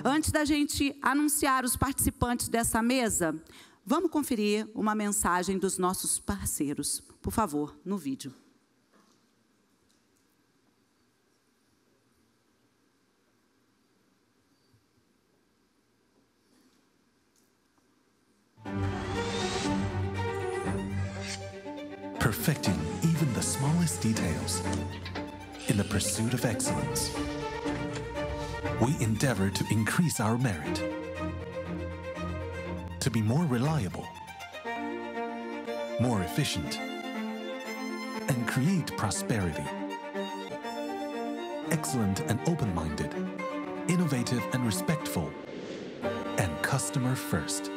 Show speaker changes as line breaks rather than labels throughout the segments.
Antes da gente anunciar os participantes dessa mesa, vamos conferir uma mensagem dos nossos parceiros. Por favor, no vídeo.
Perfecting even the smallest details in the pursuit of excellence. We endeavor to increase our merit, to be more reliable, more efficient, and create prosperity. Excellent and open-minded, innovative and respectful, and customer first.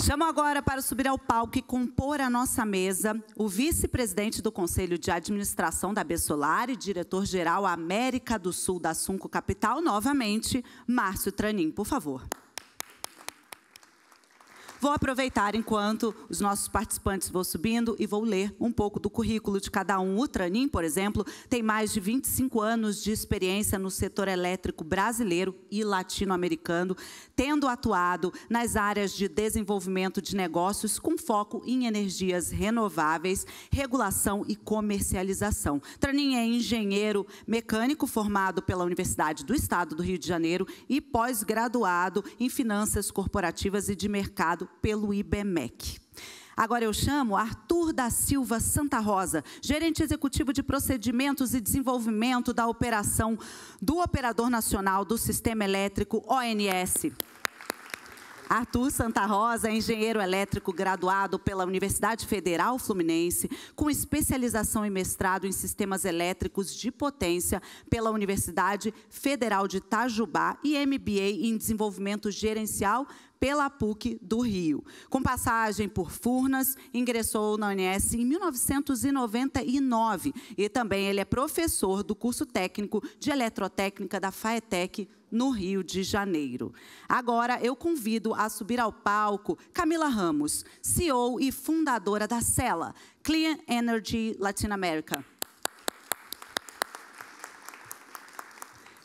Chamo agora para subir ao palco e compor a nossa mesa o vice-presidente do Conselho de Administração da Bessolar e diretor-geral América do Sul da Sunco Capital, novamente, Márcio Tranin, por favor. Vou aproveitar enquanto os nossos participantes vão subindo e vou ler um pouco do currículo de cada um. O Tranin, por exemplo, tem mais de 25 anos de experiência no setor elétrico brasileiro e latino-americano, tendo atuado nas áreas de desenvolvimento de negócios com foco em energias renováveis, regulação e comercialização. Tranin é engenheiro mecânico formado pela Universidade do Estado do Rio de Janeiro e pós-graduado em finanças corporativas e de mercado pelo IBMEC. Agora eu chamo Arthur da Silva Santa Rosa, gerente executivo de procedimentos e desenvolvimento da operação do Operador Nacional do Sistema Elétrico, ONS. Arthur Santa Rosa é engenheiro elétrico graduado pela Universidade Federal Fluminense, com especialização e mestrado em sistemas elétricos de potência pela Universidade Federal de Itajubá e MBA em desenvolvimento gerencial pela PUC do Rio. Com passagem por Furnas, ingressou na ONS em 1999 e também ele é professor do curso técnico de eletrotécnica da FAETEC, no Rio de Janeiro. Agora, eu convido a subir ao palco Camila Ramos, CEO e fundadora da Cela, Clean Energy Latin America.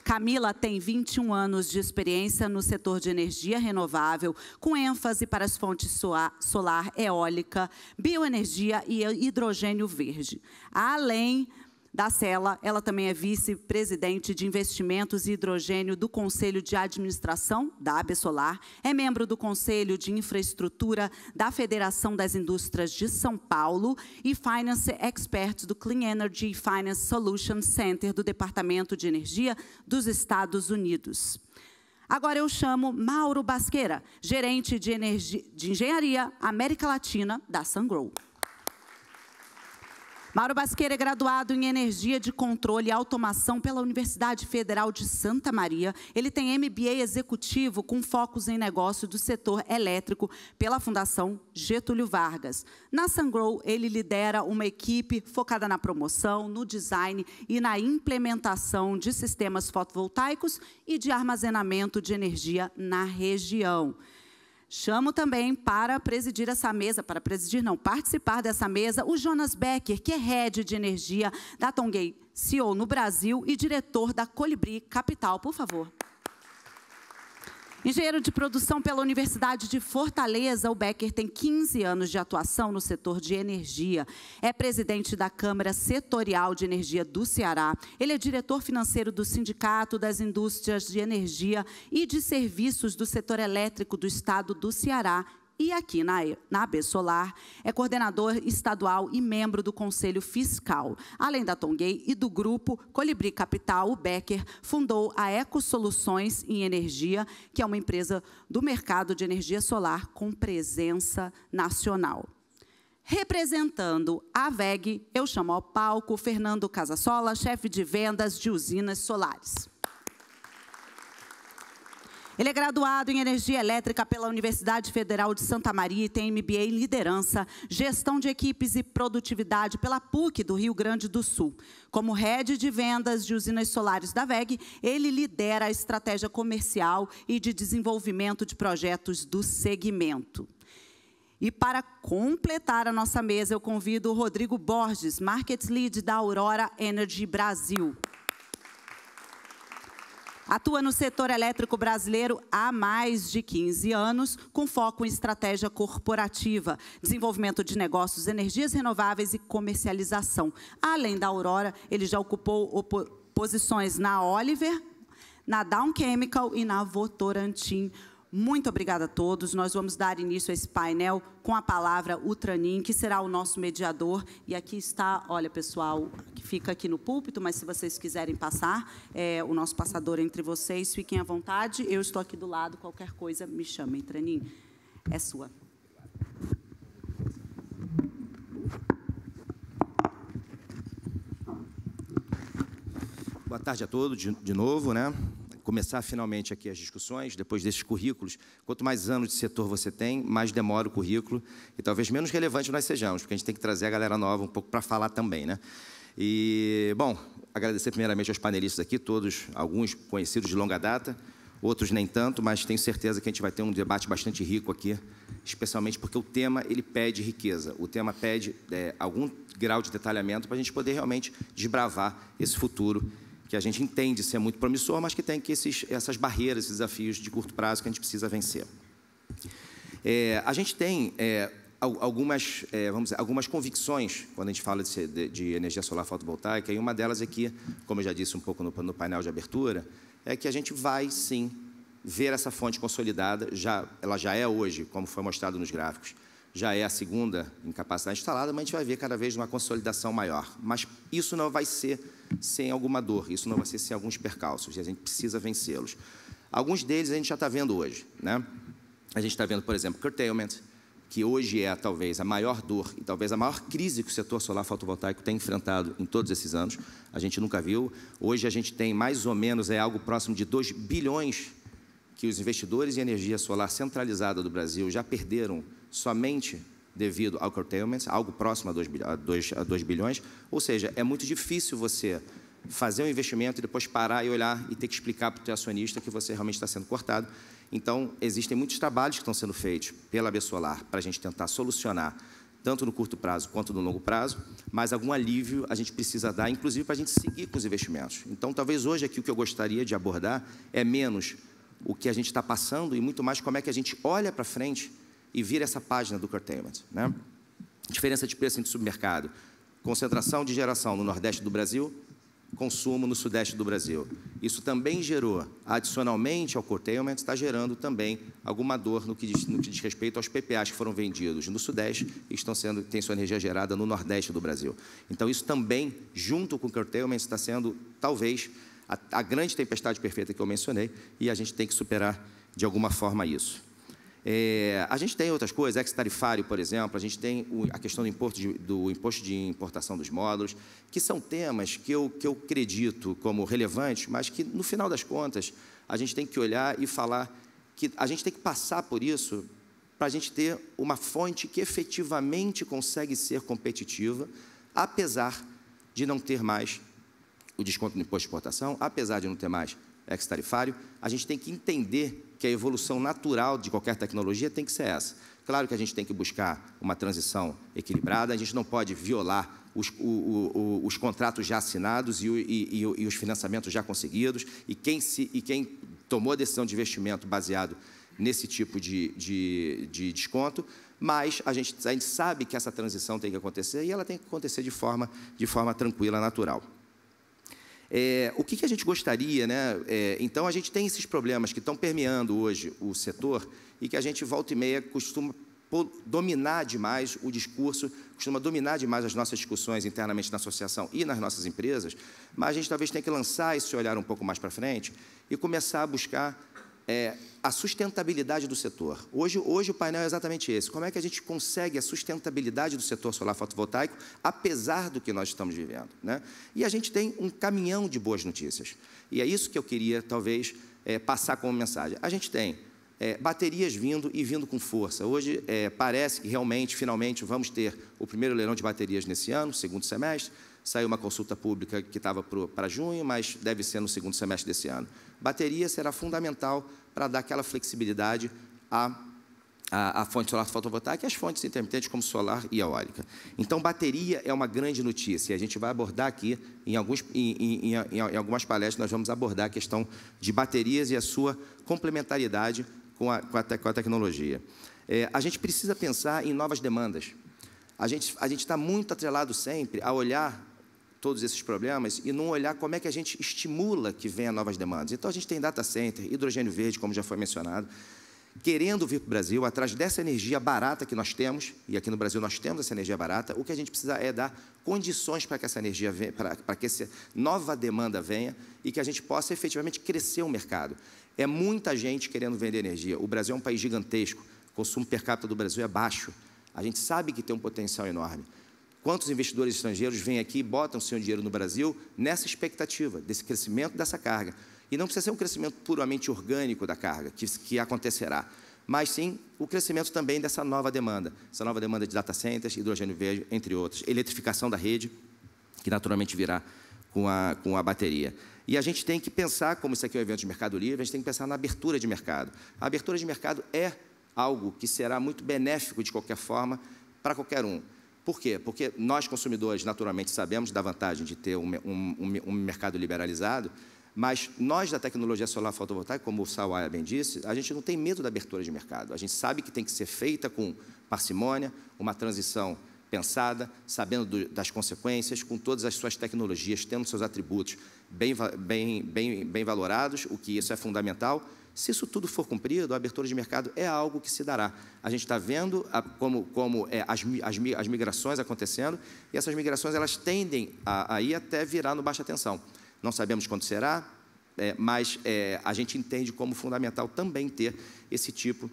Camila tem 21 anos de experiência no setor de energia renovável, com ênfase para as fontes solar, eólica, bioenergia e hidrogênio verde. Além da Cela, ela também é vice-presidente de investimentos e hidrogênio do Conselho de Administração da Bessolar, é membro do Conselho de Infraestrutura da Federação das Indústrias de São Paulo e Finance Expert do Clean Energy Finance Solutions Center do Departamento de Energia dos Estados Unidos. Agora eu chamo Mauro Basqueira, gerente de Engenharia América Latina da Sungrow. Mauro Basqueira é graduado em Energia de Controle e Automação pela Universidade Federal de Santa Maria. Ele tem MBA executivo com focos em negócio do setor elétrico pela Fundação Getúlio Vargas. Na Sungrow, ele lidera uma equipe focada na promoção, no design e na implementação de sistemas fotovoltaicos e de armazenamento de energia na região. Chamo também para presidir essa mesa, participar dessa mesa, o Jonas Becker, que é Head de Energia da Tongay CEO no Brasil e diretor da Colibri Capital, por favor. Engenheiro de produção pela Universidade de Fortaleza, o Becker tem 15 anos de atuação no setor de energia. É presidente da Câmara Setorial de Energia do Ceará. Ele é diretor financeiro do Sindicato das Indústrias de Energia e de Serviços do Setor Elétrico do Estado do Ceará. E aqui na Bessolar, é coordenador estadual e membro do Conselho Fiscal. Além da Tongay e do grupo Colibri Capital, o Becker fundou a Eco Soluções em Energia, que é uma empresa do mercado de energia solar com presença nacional. Representando a WEG, eu chamo ao palco Fernando Casasola, chefe de vendas de usinas solares. Ele é graduado em Energia Elétrica pela Universidade Federal de Santa Maria e tem MBA em Liderança, Gestão de Equipes e Produtividade pela PUC do Rio Grande do Sul. Como Head de Vendas de Usinas Solares da WEG, ele lidera a estratégia comercial e de desenvolvimento de projetos do segmento. E para completar a nossa mesa, eu convido o Rodrigo Borges, Market Lead da Aurora Energy Brasil. Atua no setor elétrico brasileiro há mais de 15 anos, com foco em estratégia corporativa, desenvolvimento de negócios, energias renováveis e comercialização. Além da Aurora, ele já ocupou posições na Oliver, na Dow Chemical e na Votorantim. Muito obrigada a todos. Nós vamos dar início a esse painel com a palavra Utranin, que será o nosso mediador. E aqui está, olha, pessoal, que fica aqui no púlpito, mas se vocês quiserem passar, o nosso passador entre vocês, fiquem à vontade. Eu estou aqui do lado, qualquer coisa, me chamem. Utranin, é sua.
Boa tarde a todos, de novo, né? Começar finalmente aqui as discussões, depois desses currículos. Quanto mais anos de setor você tem, mais demora o currículo e talvez menos relevante nós sejamos, porque a gente tem que trazer a galera nova um pouco para falar também, né? E, bom, agradecer primeiramente aos panelistas aqui, todos, alguns conhecidos de longa data, outros nem tanto, mas tenho certeza que a gente vai ter um debate bastante rico aqui, especialmente porque o tema, ele pede riqueza, o tema pede algum grau de detalhamento para a gente poder realmente desbravar esse futuro que a gente entende ser muito promissor, mas que tem que essas barreiras, esses desafios de curto prazo que a gente precisa vencer. A gente tem algumas, vamos dizer, algumas convicções quando a gente fala de energia solar fotovoltaica, e uma delas é que, como eu já disse um pouco no painel de abertura, é que a gente vai, sim, ver essa fonte consolidada, ela já é hoje, como foi mostrado nos gráficos, já é a segunda em capacidade instalada, mas a gente vai ver cada vez uma consolidação maior. Mas isso não vai ser sem alguma dor, isso não vai ser sem alguns percalços, e a gente precisa vencê-los. Alguns deles a gente já está vendo hoje, né? A gente está vendo, por exemplo, curtailment, que hoje é talvez a maior dor e talvez a maior crise que o setor solar fotovoltaico tem enfrentado em todos esses anos. A gente nunca viu. Hoje a gente tem mais ou menos algo próximo de 2 bilhões que os investidores em energia solar centralizada do Brasil já perderam somente devido ao curtailment, algo próximo a 2 bilhões. Ou seja, é muito difícil você fazer um investimento e depois parar e olhar e ter que explicar para o teu acionista que você realmente está sendo cortado. Então, existem muitos trabalhos que estão sendo feitos pela AB Solar para a gente tentar solucionar, tanto no curto prazo quanto no longo prazo, mas algum alívio a gente precisa dar, inclusive para a gente seguir com os investimentos. Então, talvez hoje aqui o que eu gostaria de abordar é menos o que a gente está passando e muito mais como é que a gente olha para frente e vira essa página do curtailment, né? Diferença de preço entre supermercado, concentração de geração no Nordeste do Brasil, consumo no Sudeste do Brasil. Isso também gerou, adicionalmente ao curtailment, está gerando também alguma dor no que diz respeito aos PPAs que foram vendidos no Sudeste e têm sua energia gerada no Nordeste do Brasil. Então, isso também, junto com o curtailment, está sendo, talvez, a grande tempestade perfeita que eu mencionei, e a gente tem que superar, de alguma forma, isso. A gente tem outras coisas, ex-tarifário, por exemplo, a gente tem a questão do imposto de importação dos módulos, que são temas que eu acredito como relevantes, mas que, no final das contas, a gente tem que olhar e falar que a gente tem que passar por isso para a gente ter uma fonte que efetivamente consegue ser competitiva, apesar de não ter mais o desconto no imposto de importação, apesar de não ter mais ex-tarifário, a gente tem que entender que a evolução natural de qualquer tecnologia tem que ser essa. Claro que a gente tem que buscar uma transição equilibrada, a gente não pode violar os contratos já assinados e os financiamentos já conseguidos, e quem tomou a decisão de investimento baseado nesse tipo de desconto, mas a gente sabe que essa transição tem que acontecer, e ela tem que acontecer de forma tranquila, natural. O que a gente gostaria, né? Então, a gente tem esses problemas que estão permeando hoje o setor e que a gente, volta e meia, costuma dominar demais o discurso, costuma dominar demais as nossas discussões internamente na associação e nas nossas empresas, mas a gente talvez tenha que lançar esse olhar um pouco mais para frente e começar a buscar a sustentabilidade do setor. Hoje o painel é exatamente esse. Como é que a gente consegue a sustentabilidade do setor solar fotovoltaico, apesar do que nós estamos vivendo, né? E a gente tem um caminhão de boas notícias. E é isso que eu queria, talvez, passar como mensagem. A gente tem baterias vindo com força. Hoje, parece que, realmente, finalmente, vamos ter o primeiro leilão de baterias nesse ano, segundo semestre. Saiu uma consulta pública que estava para junho, mas deve ser no segundo semestre desse ano. Bateria será fundamental para dar aquela flexibilidade à a fonte solar fotovoltaica e as fontes intermitentes como solar e eólica. Então, bateria é uma grande notícia. A gente vai abordar aqui, em algumas palestras, nós vamos abordar a questão de baterias e a sua complementariedade com a tecnologia. A gente precisa pensar em novas demandas. A gente está muito atrelado sempre a olhar todos esses problemas e não olhar como é que a gente estimula que venha novas demandas. Então, a gente tem data center, hidrogênio verde, como já foi mencionado, querendo vir para o Brasil, atrás dessa energia barata que nós temos, e aqui no Brasil nós temos essa energia barata, o que a gente precisa é dar condições para que essa energia venha, para que essa nova demanda venha e que a gente possa efetivamente crescer o mercado. É muita gente querendo vender energia. O Brasil é um país gigantesco, o consumo per capita do Brasil é baixo. A gente sabe que tem um potencial enorme. Quantos investidores estrangeiros vêm aqui e botam seu dinheiro no Brasil nessa expectativa, desse crescimento dessa carga? E não precisa ser um crescimento puramente orgânico da carga, que acontecerá, mas sim o crescimento também dessa nova demanda de data centers, hidrogênio verde, entre outros, eletrificação da rede, que naturalmente virá com a bateria. E a gente tem que pensar, como isso aqui é um evento de mercado livre, a gente tem que pensar na abertura de mercado. A abertura de mercado é algo que será muito benéfico, de qualquer forma, para qualquer um. Por quê? Porque nós, consumidores, naturalmente, sabemos da vantagem de ter um mercado liberalizado, mas nós, da tecnologia solar fotovoltaica, como o Sawaya bem disse, a gente não tem medo da abertura de mercado. A gente sabe que tem que ser feita com parcimônia, uma transição pensada, sabendo das consequências, com todas as suas tecnologias, tendo seus atributos bem valorados, o que isso é fundamental. Se isso tudo for cumprido, a abertura de mercado é algo que se dará. A gente está vendo as migrações acontecendo, e essas migrações elas tendem a ir até virar no baixa tensão. Não sabemos quando será, mas a gente entende como fundamental também ter esse tipo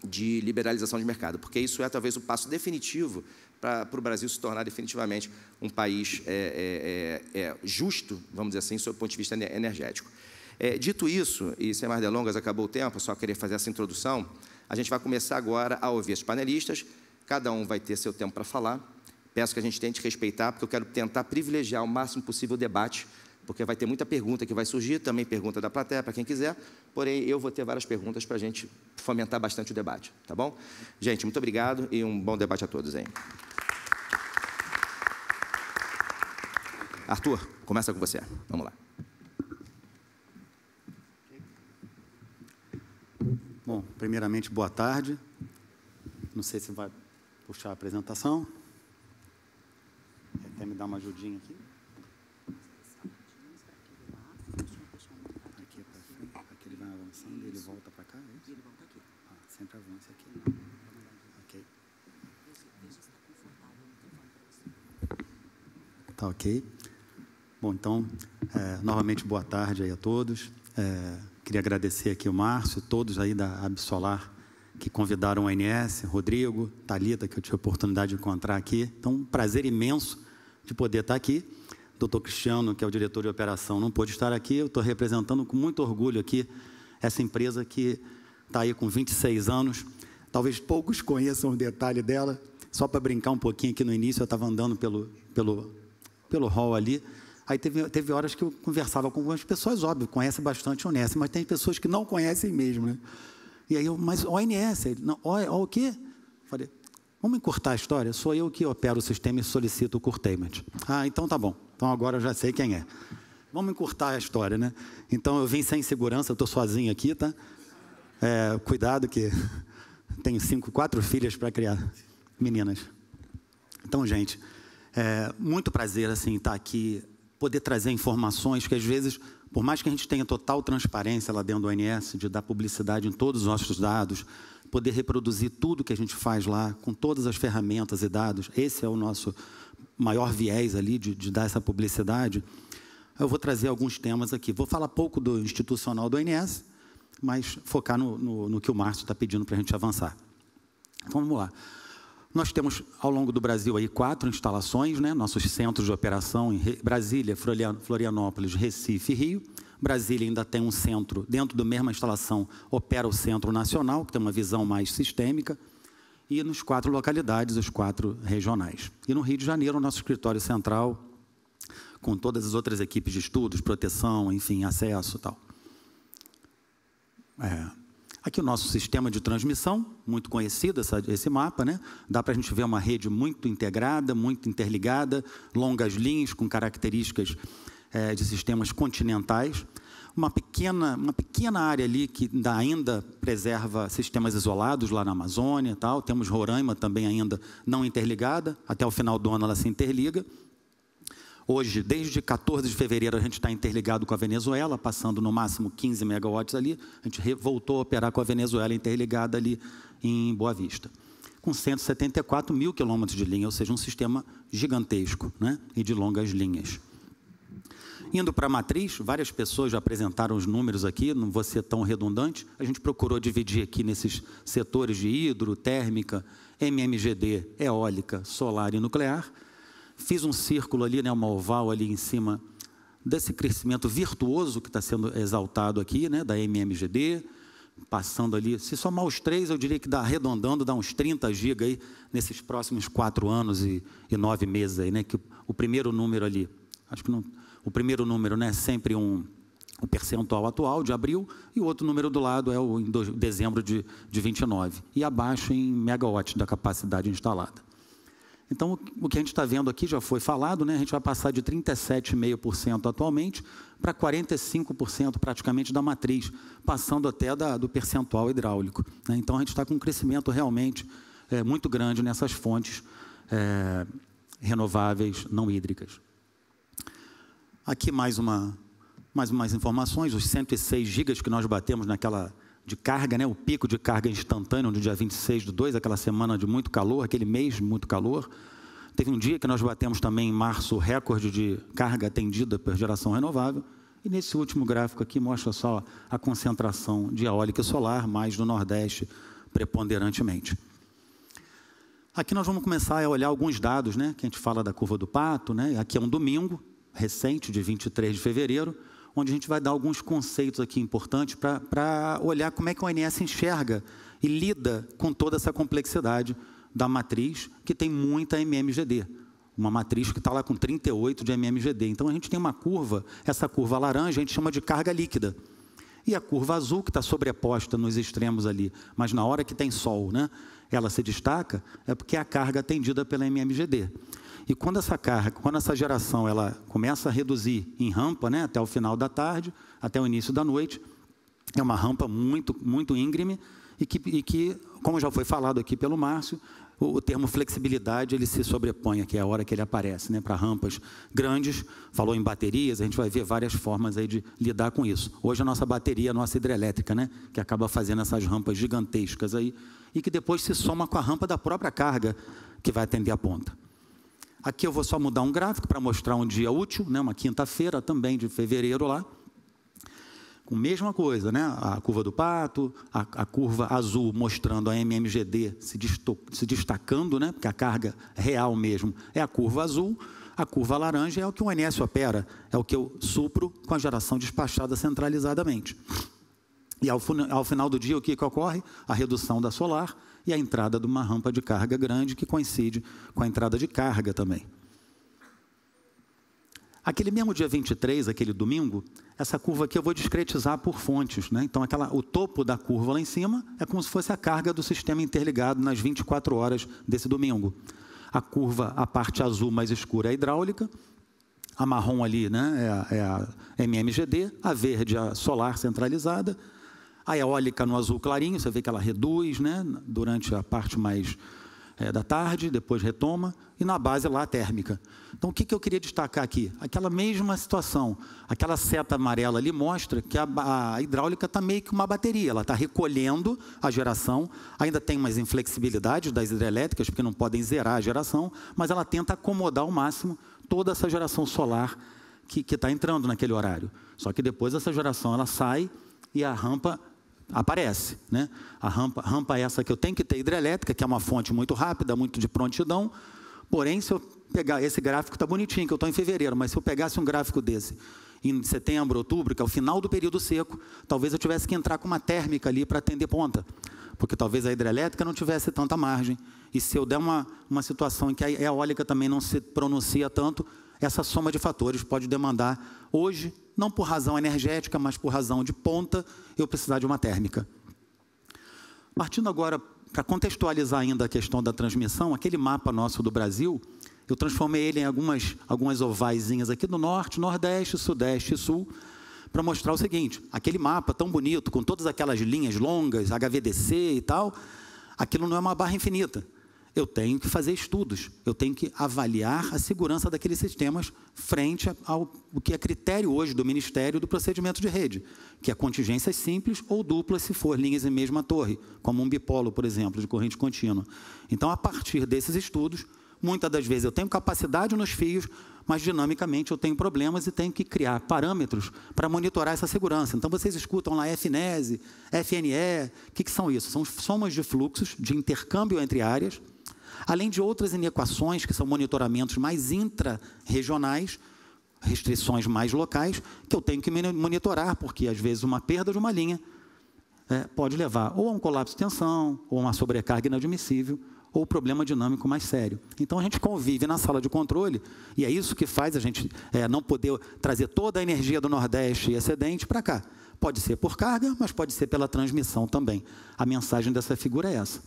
de liberalização de mercado, porque isso é talvez o passo definitivo para o Brasil se tornar definitivamente um país justo, vamos dizer assim, sob o ponto de vista energético. Dito isso, e sem mais delongas, acabou o tempo, só queria fazer essa introdução, a gente vai começar agora a ouvir os panelistas, cada um vai ter seu tempo para falar. Peço que a gente tente respeitar, porque eu quero tentar privilegiar o máximo possível o debate, porque vai ter muita pergunta que vai surgir, também pergunta da plateia, para quem quiser, porém, eu vou ter várias perguntas para a gente fomentar bastante o debate, tá bom? Gente, muito obrigado e um bom debate a todos aí. Arthur, começa com você, vamos lá.
Bom, primeiramente, boa tarde. Não sei se vai puxar a apresentação. Quer me dar uma ajudinha aqui? Aqui ele vai avançando, ele volta para cá, é isso? Ele volta aqui. Sempre avança aqui. Ok. Tá ok. Bom, então, novamente, boa tarde aí a todos. Queria agradecer aqui o Márcio, todos aí da Absolar que convidaram o ANS, Rodrigo, Thalita, que eu tive a oportunidade de encontrar aqui. Então, um prazer imenso de poder estar aqui. Doutor Cristiano, que é o diretor de operação, não pôde estar aqui. Eu estou representando com muito orgulho aqui essa empresa que está aí com 26 anos. Talvez poucos conheçam o detalhe dela. Só para brincar um pouquinho aqui no início, eu estava andando pelo hall ali. Aí teve horas que eu conversava com algumas pessoas, óbvio, conhecem bastante a ONS, mas tem pessoas que não conhecem mesmo, né? E aí mas ONS, o quê? Falei, vamos encurtar a história? Sou eu que opero o sistema e solicito o curtailment. Ah, então tá bom. Então agora eu já sei quem é. Vamos encurtar a história, né? Então eu vim sem segurança, eu estou sozinho aqui, tá? Cuidado que tenho 4 filhas para criar, meninas. Então, gente, muito prazer, assim, estar aqui, poder trazer informações que, às vezes, por mais que a gente tenha total transparência lá dentro do ONS, de dar publicidade em todos os nossos dados, poder reproduzir tudo que a gente faz lá, com todas as ferramentas e dados, esse é o nosso maior viés ali, de dar essa publicidade. Eu vou trazer alguns temas aqui. Vou falar pouco do institucional do ONS, mas focar no que o Márcio está pedindo para a gente avançar. Então, vamos lá. Nós temos, ao longo do Brasil, aí 4 instalações, né? Nossos centros de operação em Brasília, Florianópolis, Recife e Rio. Brasília ainda tem um centro, dentro da mesma instalação, opera o Centro Nacional, que tem uma visão mais sistêmica, e nos 4 localidades, os 4 regionais. E no Rio de Janeiro, o nosso escritório central, com todas as outras equipes de estudos, proteção, enfim, acesso e tal. Aqui o nosso sistema de transmissão, muito conhecido esse mapa, né? Dá para a gente ver uma rede muito integrada, muito interligada, longas linhas com características de sistemas continentais. Uma pequena área ali que ainda preserva sistemas isolados lá na Amazônia e tal. Temos Roraima também ainda não interligada, até o final do ano ela se interliga. Hoje, desde 14 de fevereiro, a gente está interligado com a Venezuela, passando no máximo 15 megawatts ali. A gente voltou a operar com a Venezuela interligada ali em Boa Vista. Com 174 mil quilômetros de linha, ou seja, um sistema gigantesco, né? E de longas linhas. Indo para a matriz, várias pessoas já apresentaram os números aqui, não vou ser tão redundante. A gente procurou dividir aqui nesses setores de hidro, térmica, MMGD, eólica, solar e nuclear. Fiz um círculo ali, né, uma oval ali em cima desse crescimento virtuoso que está sendo exaltado aqui, né, da MMGD, passando ali, se somar os três, eu diria que arredondando, dá uns 30 GB aí, nesses próximos 4 anos e 9 meses aí, né, que o primeiro número ali, acho que não, o primeiro número, né, é sempre o percentual atual de abril, e o outro número do lado é o em dezembro de 29, e abaixo em megawatts da capacidade instalada. Então, o que a gente está vendo aqui já foi falado, né? A gente vai passar de 37,5% atualmente para 45% praticamente da matriz, passando até do percentual hidráulico, né? Então, a gente está com um crescimento realmente muito grande nessas fontes renováveis não hídricas. Aqui mais umas informações, os 106 gigas que nós batemos naquela de carga, né, o pico de carga instantâneo no dia 26/2, aquela semana de muito calor, aquele mês de muito calor. Teve um dia que nós batemos também em março o recorde de carga atendida por geração renovável. E nesse último gráfico aqui mostra só a concentração de eólica e solar, mais no Nordeste preponderantemente. Aqui nós vamos começar a olhar alguns dados, né, que a gente fala da curva do pato, né? Aqui é um domingo recente, de 23 de fevereiro, onde a gente vai dar alguns conceitos aqui importantes para olhar como é que o ONS enxerga e lida com toda essa complexidade da matriz, que tem muita MMGD. Uma matriz que está lá com 38 de MMGD. Então, a gente tem uma curva, essa curva laranja a gente chama de carga líquida. E a curva azul, que está sobreposta nos extremos ali, mas na hora que tem sol, né, ela se destaca, é porque é a carga atendida pela MMGD. E quando essa geração ela começa a reduzir em rampa, né, até o final da tarde, até o início da noite, é uma rampa muito, muito íngreme e que, como já foi falado aqui pelo Márcio, o termo flexibilidade ele se sobrepõe, que é a hora que ele aparece, né, para rampas grandes. Falou em baterias, a gente vai ver várias formas aí de lidar com isso. Hoje a nossa bateria, a nossa hidrelétrica, né, que acaba fazendo essas rampas gigantescas aí e que depois se soma com a rampa da própria carga que vai atender a ponta. Aqui eu vou só mudar um gráfico para mostrar um dia útil, né, uma quinta-feira também de fevereiro lá. Com a mesma coisa, né, a curva do pato, a curva azul mostrando a MMGD se destacando, né, porque a carga real mesmo é a curva azul. A curva laranja é o que o ONS opera, é o que eu supro com a geração despachada centralizadamente. E ao final do dia, o que ocorre? A redução da solar e a entrada de uma rampa de carga grande que coincide com a entrada de carga também. Aquele mesmo dia 23, aquele domingo, essa curva aqui eu vou discretizar por fontes, né? Então, o topo da curva lá em cima é como se fosse a carga do sistema interligado nas 24 horas desse domingo. A curva, a parte azul mais escura é a hidráulica, a marrom ali, né, é a MMGD, a verde a solar centralizada, a eólica no azul clarinho, você vê que ela reduz, né, durante a parte mais da tarde, depois retoma, e na base lá a térmica. Então, o que eu queria destacar aqui? Aquela mesma situação, aquela seta amarela ali mostra que a hidráulica está meio que uma bateria, ela está recolhendo a geração, ainda tem umas inflexibilidades das hidrelétricas, porque não podem zerar a geração, mas ela tenta acomodar ao máximo toda essa geração solar que está entrando naquele horário. Só que depois essa geração ela sai e a rampa aparece, né? A rampa é essa que eu tenho que ter hidrelétrica, que é uma fonte muito rápida, muito de prontidão. Porém, se eu pegar esse gráfico, está bonitinho, que eu estou em fevereiro, mas se eu pegasse um gráfico desse em setembro, outubro, que é o final do período seco, talvez eu tivesse que entrar com uma térmica ali para atender ponta, porque talvez a hidrelétrica não tivesse tanta margem. E se eu der uma situação em que a eólica também não se pronuncia tanto, essa soma de fatores pode demandar, hoje, não por razão energética, mas por razão de ponta, eu precisar de uma térmica. Partindo agora, para contextualizar ainda a questão da transmissão, aquele mapa nosso do Brasil, eu transformei ele em algumas ovaizinhas aqui do norte, nordeste, sudeste e sul, para mostrar o seguinte: aquele mapa tão bonito, com todas aquelas linhas longas, HVDC e tal, aquilo não é uma barra infinita. Eu tenho que fazer estudos, eu tenho que avaliar a segurança daqueles sistemas frente ao que é critério hoje do Ministério do procedimento de rede, que é contingências simples ou duplas se for linhas em mesma torre, como um bipolo, por exemplo, de corrente contínua. Então, a partir desses estudos, muitas das vezes eu tenho capacidade nos fios, mas dinamicamente eu tenho problemas e tenho que criar parâmetros para monitorar essa segurança. Então, vocês escutam lá FNES, FNE, o que são isso? São somas de fluxos de intercâmbio entre áreas, além de outras inequações, que são monitoramentos mais intra-regionais, restrições mais locais, que eu tenho que monitorar, porque, às vezes, uma perda de uma linha pode levar ou a um colapso de tensão, ou a uma sobrecarga inadmissível, ou problema dinâmico mais sério. Então, a gente convive na sala de controle, e é isso que faz a gente não poder trazer toda a energia do Nordeste e excedente para cá. Pode ser por carga, mas pode ser pela transmissão também. A mensagem dessa figura é essa.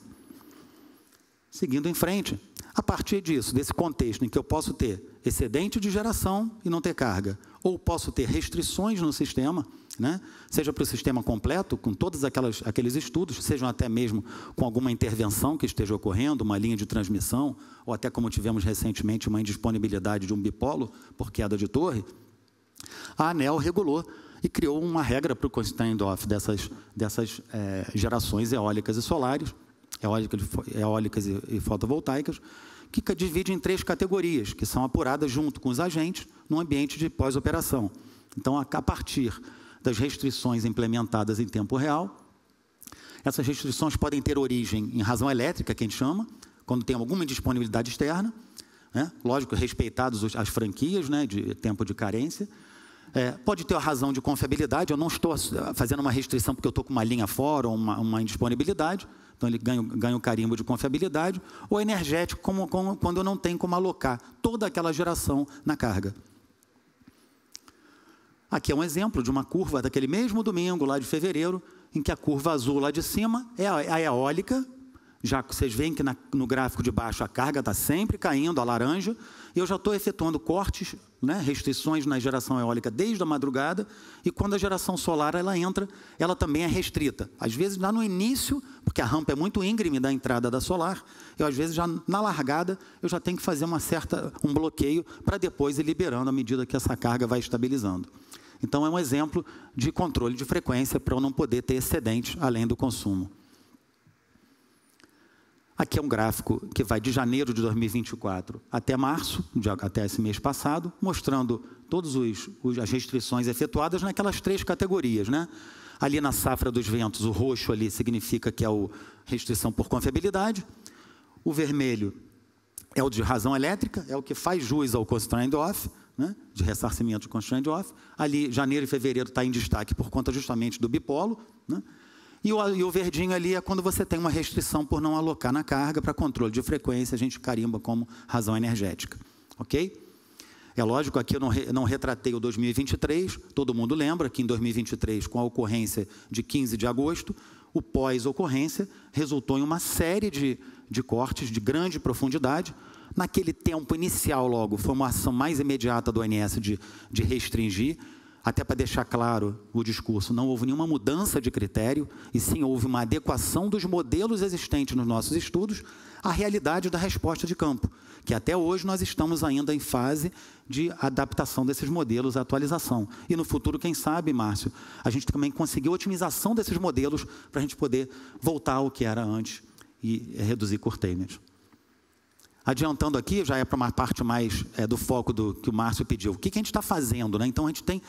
Seguindo em frente, a partir disso, desse contexto em que eu posso ter excedente de geração e não ter carga, ou posso ter restrições no sistema, né? Seja para o sistema completo, com todos aqueles estudos, sejam até mesmo com alguma intervenção que esteja ocorrendo, uma linha de transmissão, ou até como tivemos recentemente uma indisponibilidade de um bipolo por queda de torre, a ANEEL regulou e criou uma regra para o constraint-off dessas gerações eólicas e solares, eólicas e fotovoltaicas, que divide em 3 categorias, que são apuradas junto com os agentes no ambiente de pós-operação. Então, a partir das restrições implementadas em tempo real, essas restrições podem ter origem em razão elétrica, que a gente chama, quando tem alguma indisponibilidade externa, né? Lógico, respeitados as franquias, né, de tempo de carência. Pode ter a razão de confiabilidade, eu não estou fazendo uma restrição porque eu estou com uma linha fora ou uma indisponibilidade, então ele ganha o carimbo de confiabilidade, ou energético, quando eu não tenho como alocar toda aquela geração na carga. Aqui é um exemplo de uma curva daquele mesmo domingo, lá de fevereiro, em que a curva azul lá de cima é a eólica, já que vocês veem que no gráfico de baixo a carga está sempre caindo, a laranja, e eu já estou efetuando cortes, né, restrições na geração eólica desde a madrugada, e quando a geração solar ela entra, ela também é restrita. Às vezes, lá no início, porque a rampa é muito íngreme da entrada da solar, eu às vezes, já na largada, eu já tenho que fazer um bloqueio para depois ir liberando à medida que essa carga vai estabilizando. Então, é um exemplo de controle de frequência para eu não poder ter excedentes além do consumo. Aqui é um gráfico que vai de janeiro de 2024 até março, até esse mês passado, mostrando todas as restrições efetuadas naquelas 3 categorias, né? Ali na safra dos ventos, o roxo ali significa que é a restrição por confiabilidade, o vermelho é o de razão elétrica, é o que faz jus ao constraint-off, né? De ressarcimento de constraint-off. Ali, janeiro e fevereiro está em destaque por conta justamente do bipolo, né? E o verdinho ali é quando você tem uma restrição por não alocar na carga para controle de frequência, a gente carimba como razão energética. Ok? É lógico, aqui eu não retratei o 2023, todo mundo lembra que em 2023, com a ocorrência de 15 de agosto, o pós-ocorrência resultou em uma série de cortes de grande profundidade. Naquele tempo inicial, logo, foi uma ação mais imediata do ONS de restringir. Até para deixar claro o discurso, não houve nenhuma mudança de critério, e sim houve uma adequação dos modelos existentes nos nossos estudos à realidade da resposta de campo, que até hoje nós estamos ainda em fase de adaptação desses modelos à atualização. E no futuro, quem sabe, Márcio, a gente também conseguiu otimização desses modelos para a gente poder voltar ao que era antes e reduzir curtailment. Adiantando aqui, já é para uma parte mais do foco que o Márcio pediu. O que a gente está fazendo, né? Então, a gente tem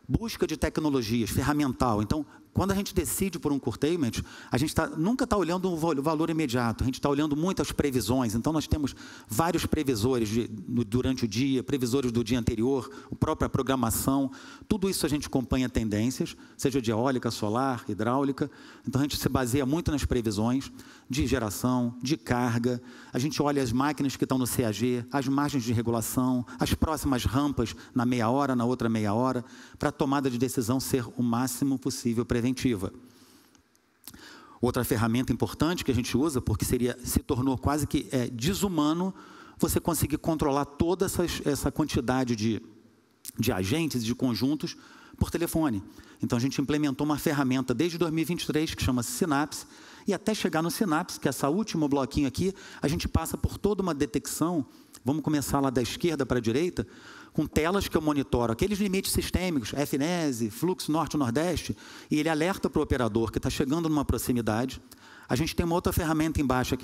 busca de tecnologias, ferramental. Então, quando a gente decide por um curtailment, a gente nunca está olhando o valor imediato, a gente está olhando muito as previsões. Então, nós temos vários previsores durante o dia, previsores do dia anterior, a própria programação. Tudo isso a gente acompanha tendências, seja de eólica, solar, hidráulica. Então, a gente se baseia muito nas previsões de geração, de carga. A gente olha as máquinas que estão no CAG, as margens de regulação, as próximas rampas na meia hora, na outra meia hora, para a tomada de decisão ser o máximo possível preventiva. Outra ferramenta importante que a gente usa, porque se tornou quase que desumano você conseguir controlar toda essa quantidade de agentes, de conjuntos, por telefone. Então, a gente implementou uma ferramenta desde 2023, que chama-se Synapse, e até chegar no Synapse, que é essa último bloquinho aqui, a gente passa por toda uma detecção, vamos começar lá da esquerda para a direita, com telas que eu monitoro, aqueles limites sistêmicos, FNES, fluxo norte-nordeste, e ele alerta para o operador que está chegando numa proximidade. A gente tem uma outra ferramenta embaixo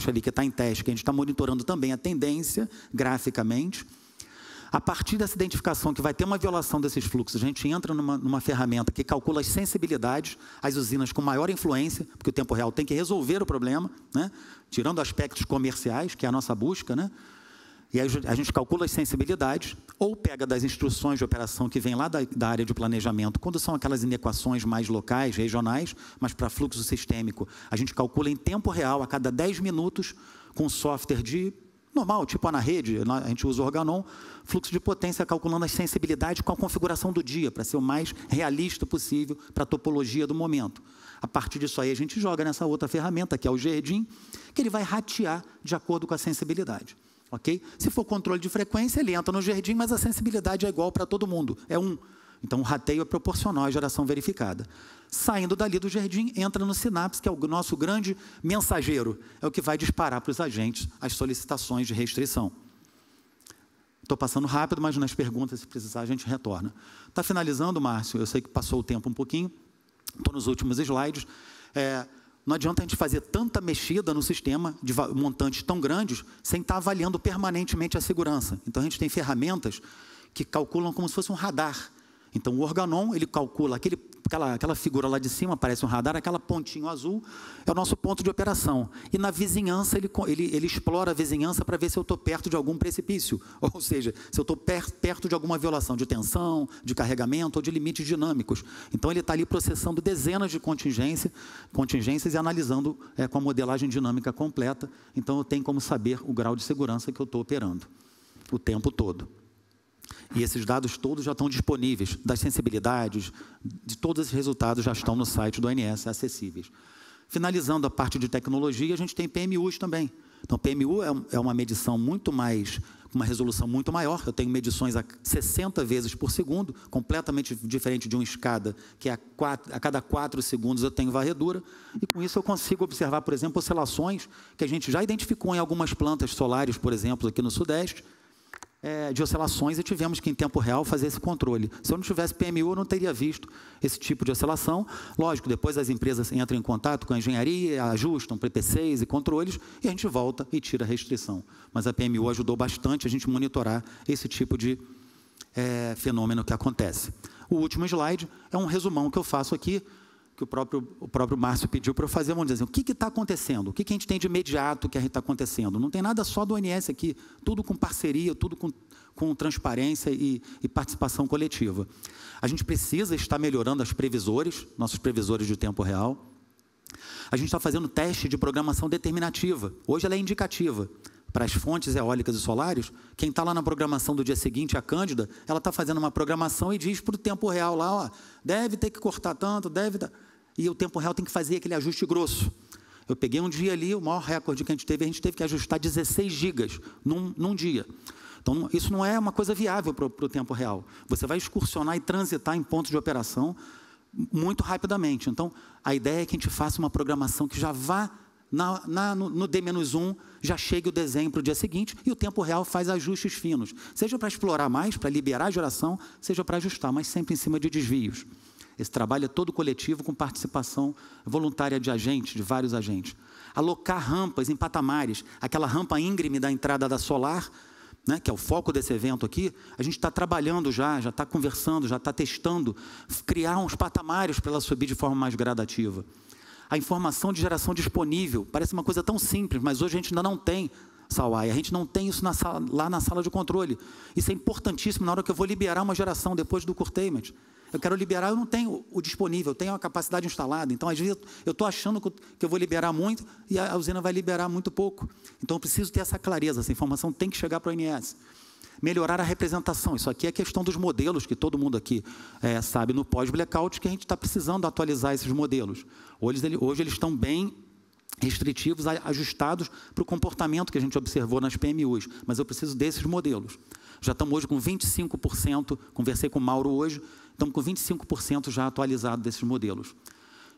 ali, que está em teste, que a gente está monitorando também a tendência, graficamente. A partir dessa identificação que vai ter uma violação desses fluxos, a gente entra numa ferramenta que calcula as sensibilidades, as usinas com maior influência, porque o tempo real tem que resolver o problema, né? Tirando aspectos comerciais, que é a nossa busca, né? E aí a gente calcula as sensibilidades, ou pega das instruções de operação que vem lá da área de planejamento, quando são aquelas inequações mais locais, regionais, mas para fluxo sistêmico, a gente calcula em tempo real, a cada 10 minutos, com software de normal, tipo na rede, a gente usa o Organon, fluxo de potência calculando as sensibilidades com a configuração do dia, para ser o mais realista possível para a topologia do momento. A partir disso aí, a gente joga nessa outra ferramenta, que é o Gerdim, que ele vai ratear de acordo com a sensibilidade. Okay? Se for controle de frequência, ele entra no Gerdim, mas a sensibilidade é igual para todo mundo, é 1. Então, o rateio é proporcional à geração verificada. Saindo dali do Gerdim, entra no Synapse, que é o nosso grande mensageiro, é o que vai disparar para os agentes as solicitações de restrição. Estou passando rápido, mas nas perguntas, se precisar, a gente retorna. Está finalizando, Márcio? Eu sei que passou o tempo um pouquinho, estou nos últimos slides. Não adianta a gente fazer tanta mexida no sistema de montantes tão grandes sem estar avaliando permanentemente a segurança. Então, a gente tem ferramentas que calculam como se fosse um radar. Então, o Organon, ele calcula aquela figura lá de cima, parece um radar, aquela pontinho azul, é o nosso ponto de operação. E na vizinhança, ele explora a vizinhança para ver se eu estou perto de algum precipício. Ou seja, se eu estou perto de alguma violação de tensão, de carregamento ou de limites dinâmicos. Então, ele está ali processando dezenas de contingências e analisando com a modelagem dinâmica completa. Então, eu tenho como saber o grau de segurança que eu estou operando o tempo todo. E esses dados todos já estão disponíveis, das sensibilidades, de todos esses resultados já estão no site do ONS, acessíveis. Finalizando a parte de tecnologia, a gente tem PMUs também. Então, PMU é uma medição muito mais, com uma resolução muito maior. Eu tenho medições a 60 vezes por segundo, completamente diferente de um SCADA, que a cada 4 segundos eu tenho varredura. E com isso eu consigo observar, por exemplo, oscilações que a gente já identificou em algumas plantas solares, por exemplo, aqui no Sudeste, de oscilações, e tivemos que, em tempo real, fazer esse controle. Se eu não tivesse PMU, eu não teria visto esse tipo de oscilação. Lógico, depois as empresas entram em contato com a engenharia, ajustam PPCs e controles, e a gente volta e tira a restrição. Mas a PMU ajudou bastante a gente monitorar esse tipo de fenômeno que acontece. O último slide é um resumão que eu faço aqui, que o próprio Márcio pediu para eu fazer, vamos dizer assim, o que está acontecendo? O que a gente tem de imediato que está acontecendo? Não tem nada só do ONS aqui, tudo com parceria, tudo com transparência e participação coletiva. A gente precisa estar melhorando as previsores, nossos previsores de tempo real. A gente está fazendo teste de programação determinativa. Hoje ela é indicativa. Para as fontes eólicas e solares, quem está lá na programação do dia seguinte, a Cândida, ela está fazendo uma programação e diz para o tempo real lá, ó, deve ter que cortar tanto, deve... E o tempo real tem que fazer aquele ajuste grosso. Eu peguei um dia ali, o maior recorde que a gente teve que ajustar 16 gigas num dia. Então, isso não é uma coisa viável para o tempo real. Você vai excursionar e transitar em pontos de operação muito rapidamente. Então, a ideia é que a gente faça uma programação que já vá no D-1, já chegue o desenho para o dia seguinte, e o tempo real faz ajustes finos. Seja para explorar mais, para liberar a geração, seja para ajustar, mas sempre em cima de desvios. Esse trabalho é todo coletivo, com participação voluntária de agentes, de vários agentes. Alocar rampas em patamares, aquela rampa íngreme da entrada da solar, né, que é o foco desse evento aqui, a gente está trabalhando já está conversando, já está testando, criar uns patamares para ela subir de forma mais gradativa. A informação de geração disponível, parece uma coisa tão simples, mas hoje a gente ainda não tem, Sawai, a gente não tem isso lá na sala de controle. Isso é importantíssimo na hora que eu vou liberar uma geração depois do curtailment. Eu quero liberar, eu não tenho o disponível, eu tenho a capacidade instalada. Então, às vezes, eu estou achando que eu vou liberar muito e a usina vai liberar muito pouco. Então, eu preciso ter essa clareza, essa informação tem que chegar para o ONS. melhorar a representação. Isso aqui é questão dos modelos, que todo mundo aqui sabe no pós-blackout, que a gente está precisando atualizar esses modelos. Hoje eles estão bem restritivos, ajustados para o comportamento que a gente observou nas PMUs, mas eu preciso desses modelos. Já estamos hoje com 25%, conversei com o Mauro hoje, estamos com 25% já atualizado desses modelos.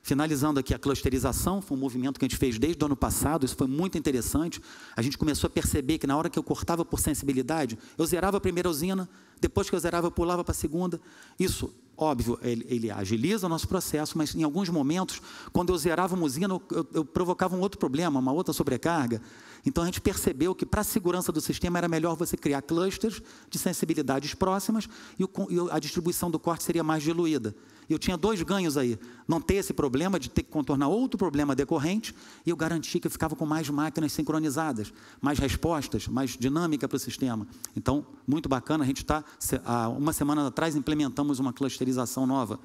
Finalizando aqui a clusterização, foi um movimento que a gente fez desde o ano passado, isso foi muito interessante. A gente começou a perceber que na hora que eu cortava por sensibilidade, eu zerava a primeira usina, depois que eu zerava eu pulava para a segunda. Isso, óbvio, ele agiliza o nosso processo, mas em alguns momentos, quando eu zerava uma usina, eu provocava um outro problema, uma outra sobrecarga. Então a gente percebeu que para a segurança do sistema era melhor você criar clusters de sensibilidades próximas e a distribuição do corte seria mais diluída. Eu tinha 2 ganhos aí, não ter esse problema de ter que contornar outro problema decorrente, e eu garanti que eu ficava com mais máquinas sincronizadas, mais respostas, mais dinâmica para o sistema. Então, muito bacana, a gente está, há uma semana atrás, implementamos uma clusterização nova.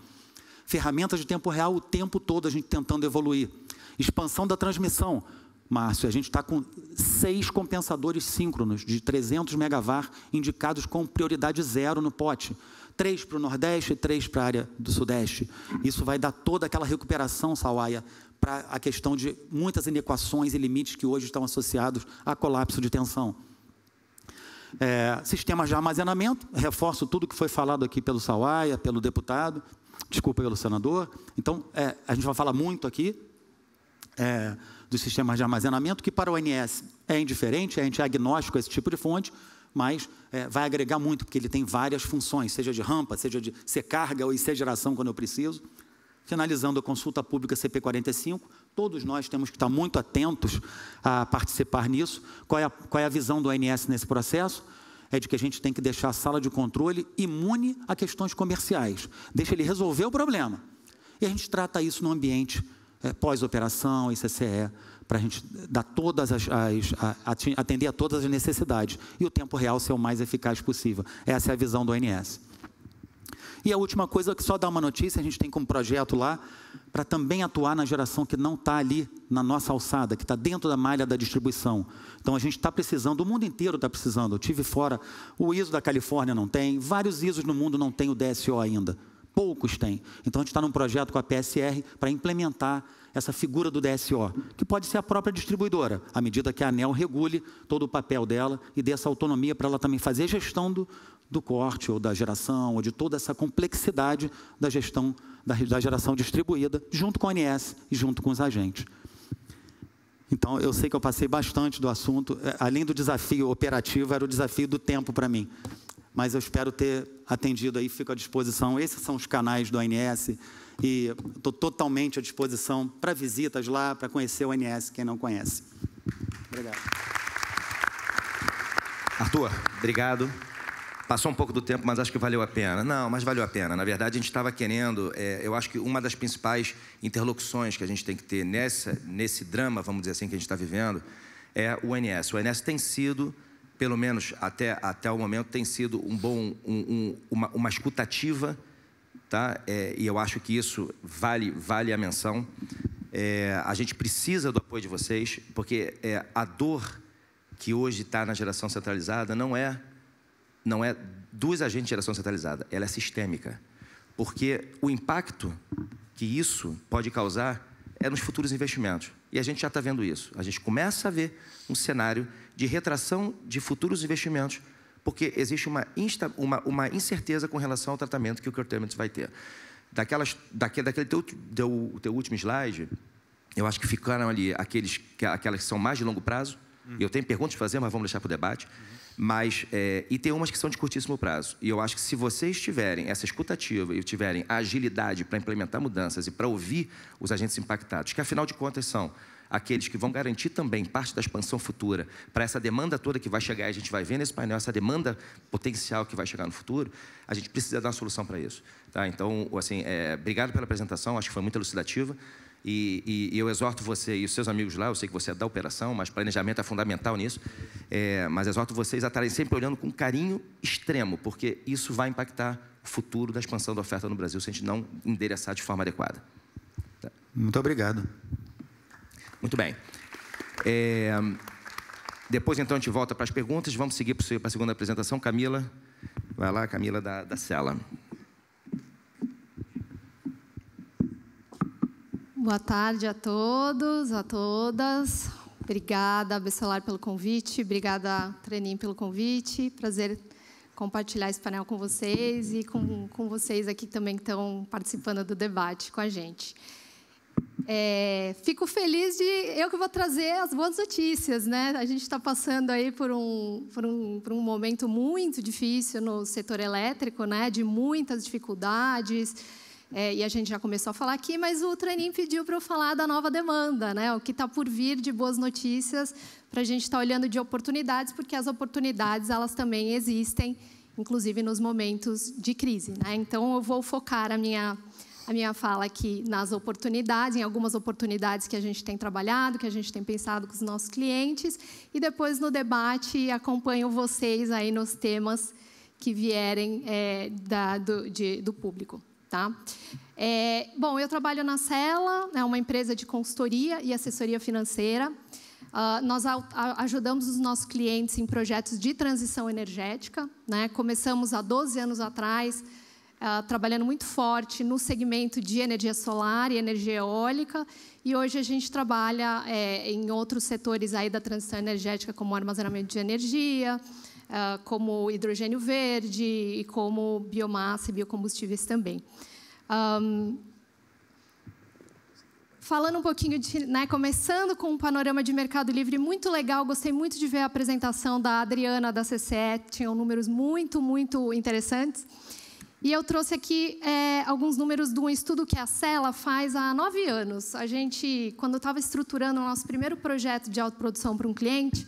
Ferramentas de tempo real, o tempo todo a gente tentando evoluir. Expansão da transmissão. Márcio, a gente está com 6 compensadores síncronos de 300 megavar indicados com prioridade 0 no pote. 3 para o Nordeste e 3 para a área do Sudeste. Isso vai dar toda aquela recuperação, Sawaia, para a questão de muitas inequações e limites que hoje estão associados a colapso de tensão. Sistemas de armazenamento, reforço tudo que foi falado aqui pelo Sawaia, pelo deputado, desculpa, pelo senador. Então, a gente vai falar muito aqui dos sistemas de armazenamento, que para o ONS é indiferente, a gente é agnóstico a esse tipo de fonte, mas vai agregar muito, porque ele tem várias funções, seja de rampa, seja de ser carga ou ser geração quando eu preciso. Finalizando a consulta pública CP45, todos nós temos que estar muito atentos a participar nisso. Qual é a visão do ONS nesse processo? É de que a gente tem que deixar a sala de controle imune a questões comerciais. Deixa ele resolver o problema. E a gente trata isso no ambiente pós-operação, ICCE, para a gente dar atender a todas as necessidades e o tempo real ser o mais eficaz possível. Essa é a visão do ONS. E a última coisa, que só dá uma notícia, a gente tem como projeto lá, para também atuar na geração que não está ali na nossa alçada, que está dentro da malha da distribuição. Então, a gente está precisando, o mundo inteiro está precisando. Eu tive fora, o ISO da Califórnia não tem, vários ISOs no mundo não tem o DSO ainda. Poucos têm. Então, a gente está num projeto com a PSR para implementar essa figura do DSO, que pode ser a própria distribuidora, à medida que a ANEEL regule todo o papel dela e dê essa autonomia para ela também fazer a gestão do corte, ou da geração, ou de toda essa complexidade da gestão da geração distribuída, junto com a ONS e junto com os agentes. Então, eu sei que eu passei bastante do assunto. Além do desafio operativo, era o desafio do tempo para mim. Mas eu espero ter atendido aí, fico à disposição. Esses são os canais do ONS e estou totalmente à disposição para visitas lá, para conhecer o ONS, quem não conhece. Obrigado.
Arthur, obrigado. Passou um pouco do tempo, mas acho que valeu a pena. Não, mas valeu a pena. Na verdade, a gente estava querendo... eu acho que uma das principais interlocuções que a gente tem que ter nesse drama, vamos dizer assim, que a gente está vivendo, é o ONS. O ONS tem sido... pelo menos até o momento, tem sido uma escutativa, tá? E eu acho que isso vale a menção. A gente precisa do apoio de vocês, porque a dor que hoje está na geração centralizada não é dos agentes de geração centralizada, ela é sistêmica. Porque o impacto que isso pode causar é nos futuros investimentos. E a gente já está vendo isso. A gente começa a ver um cenário de retração de futuros investimentos, porque existe uma incerteza com relação ao tratamento que o curtailment vai ter. Daquele teu último slide, eu acho que ficaram ali aquelas que são mais de longo prazo. Eu tenho perguntas para fazer, mas vamos deixar para o debate. Mas, e tem umas que são de curtíssimo prazo. E eu acho que se vocês tiverem essa escutativa e tiverem a agilidade para implementar mudanças e para ouvir os agentes impactados, que afinal de contas são aqueles que vão garantir também parte da expansão futura para essa demanda toda que vai chegar, a gente vai ver nesse painel, essa demanda potencial que vai chegar no futuro, a gente precisa dar uma solução para isso. Tá? Então, assim, obrigado pela apresentação, acho que foi muito elucidativa. E eu exorto você e os seus amigos lá, eu sei que você é da operação, mas planejamento é fundamental nisso, mas exorto vocês a estarem sempre olhando com carinho extremo, porque isso vai impactar o futuro da expansão da oferta no Brasil se a gente não endereçar de forma adequada. Tá?
Muito obrigado.
Muito bem. Depois, então, a gente volta para as perguntas. Vamos seguir para a segunda apresentação. Camila, vai lá, Camila da Cela.
Boa tarde a todos, a todas. Obrigada, Absolar, pelo convite. Obrigada, Trenin, pelo convite. Prazer compartilhar esse painel com vocês e com vocês aqui também que estão participando do debate com a gente. Fico feliz de eu que vou trazer as boas notícias, né? A gente está passando aí por um momento muito difícil no setor elétrico, né? De muitas dificuldades. E a gente já começou a falar aqui, mas o Trenin pediu para eu falar da nova demanda, né? O que está por vir de boas notícias, para a gente estar olhando de oportunidades, porque as oportunidades elas também existem, inclusive nos momentos de crise, né? Então, eu vou focar a minha fala aqui nas oportunidades, em algumas oportunidades que a gente tem trabalhado, que a gente tem pensado com os nossos clientes, e depois, no debate, acompanho vocês aí nos temas que vierem do público. Tá? Bom, eu trabalho na Cela, é uma empresa de consultoria e assessoria financeira. Nós ajudamos os nossos clientes em projetos de transição energética, né? Começamos há 12 anos atrás, trabalhando muito forte no segmento de energia solar e energia eólica, e hoje a gente trabalha em outros setores aí da transição energética, como armazenamento de energia, como hidrogênio verde e como biomassa e biocombustíveis também. Falando um pouquinho, começando com um panorama de Mercado Livre muito legal, gostei muito de ver a apresentação da Adriana, da CCE, tinham números muito, muito interessantes. E eu trouxe aqui alguns números de um estudo que a Cela faz há 9 anos. A gente, quando estava estruturando o nosso primeiro projeto de autoprodução para um cliente,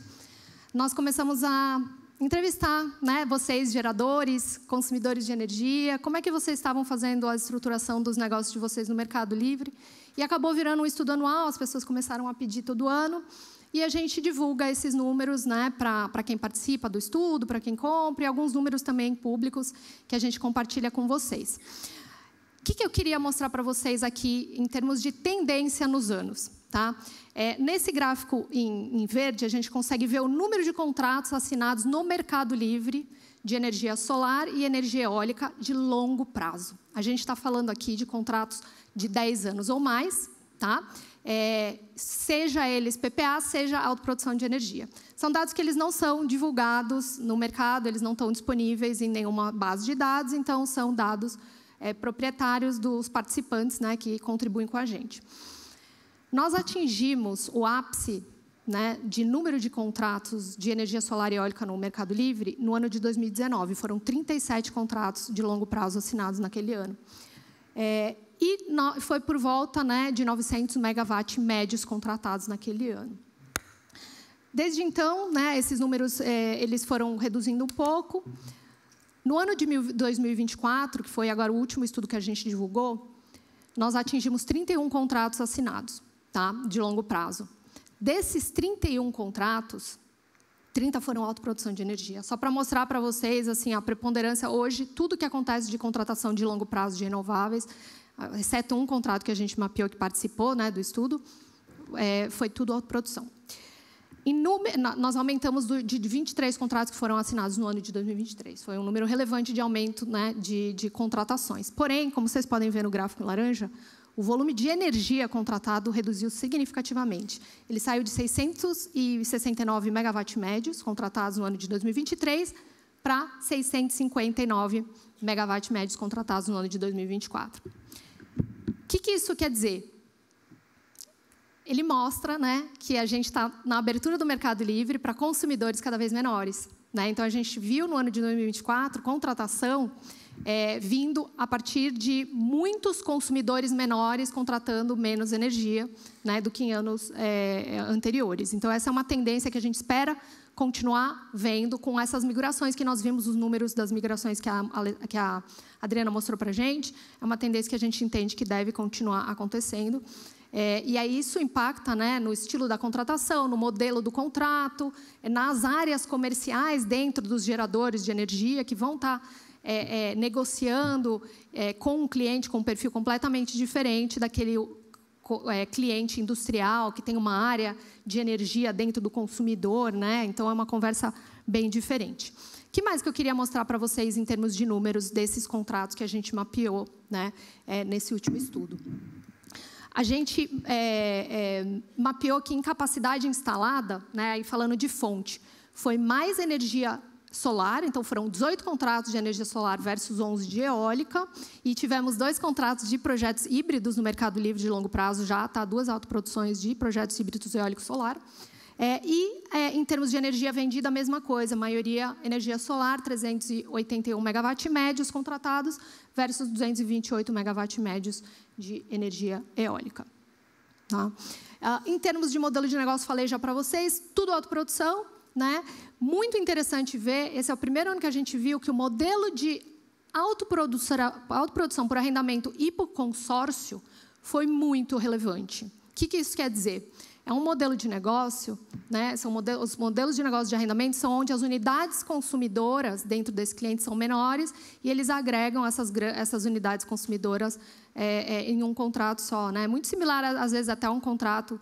nós começamos a entrevistar, né, vocês, geradores, consumidores de energia, como é que vocês estavam fazendo a estruturação dos negócios de vocês no Mercado Livre. E acabou virando um estudo anual, as pessoas começaram a pedir todo ano, e a gente divulga esses números, né, para quem participa do estudo, para quem compra, e alguns números também públicos que a gente compartilha com vocês. O que eu queria mostrar para vocês aqui em termos de tendência nos anos? Tá? Nesse gráfico em verde, a gente consegue ver o número de contratos assinados no Mercado Livre de energia solar e energia eólica de longo prazo. A gente está falando aqui de contratos de 10 anos ou mais, tá? Seja eles PPA, seja autoprodução de energia. São dados que eles não são divulgados no mercado, eles não estão disponíveis em nenhuma base de dados, então são dados proprietários dos participantes, né, que contribuem com a gente. Nós atingimos o ápice, né, de número de contratos de energia solar e eólica no Mercado Livre no ano de 2019. Foram 37 contratos de longo prazo assinados naquele ano. Foi por volta, né, de 900 megawatt médios contratados naquele ano. Desde então, né, esses números eles foram reduzindo um pouco. No ano de 2024, que foi agora o último estudo que a gente divulgou, nós atingimos 31 contratos assinados, tá, de longo prazo. Desses 31 contratos, 30 foram autoprodução de energia. Só para mostrar para vocês assim, a preponderância hoje, tudo que acontece de contratação de longo prazo de renováveis, exceto um contrato que a gente mapeou, que participou, né, do estudo, foi tudo autoprodução. Nós aumentamos de 23 contratos que foram assinados no ano de 2023. Foi um número relevante de aumento, né, de contratações. Porém, como vocês podem ver no gráfico em laranja, o volume de energia contratado reduziu significativamente. Ele saiu de 669 megawatt médios contratados no ano de 2023 para 659 megawatt médios contratados no ano de 2024. O que isso quer dizer? Ele mostra, né, que a gente está na abertura do Mercado Livre para consumidores cada vez menores, né? Então, a gente viu no ano de 2024 contratação vindo a partir de muitos consumidores menores contratando menos energia, né, do que em anos anteriores. Então, essa é uma tendência que a gente espera continuar vendo com essas migrações que nós vimos, os números das migrações que a Adriana mostrou para a gente. É uma tendência que a gente entende que deve continuar acontecendo. E aí isso impacta, né, no estilo da contratação, no modelo do contrato, nas áreas comerciais dentro dos geradores de energia que vão estar negociando com um cliente com um perfil completamente diferente daquele cliente industrial, que tem uma área de energia dentro do consumidor, né? Então, é uma conversa bem diferente. O que mais que eu queria mostrar para vocês em termos de números desses contratos que a gente mapeou, né, nesse último estudo? A gente mapeou que em capacidade instalada, né, e falando de fonte, foi mais energia solar, então foram 18 contratos de energia solar versus 11 de eólica, e tivemos 2 contratos de projetos híbridos no Mercado Livre de longo prazo já, tá? 2 autoproduções de projetos híbridos eólico-solar. Em termos de energia vendida, a mesma coisa, a maioria energia solar, 381 megawatt médios contratados versus 228 megawatt médios de energia eólica. Tá? Em termos de modelo de negócio, falei já para vocês, tudo autoprodução, né? Muito interessante ver, esse é o primeiro ano que a gente viu que o modelo de autoprodução por arrendamento e por consórcio foi muito relevante. O que isso quer dizer? É um modelo de negócio, né? Os modelos de negócio de arrendamento são onde as unidades consumidoras dentro desse cliente são menores e eles agregam essas unidades consumidoras em um contrato só, né? Muito similar, às vezes, até a um contrato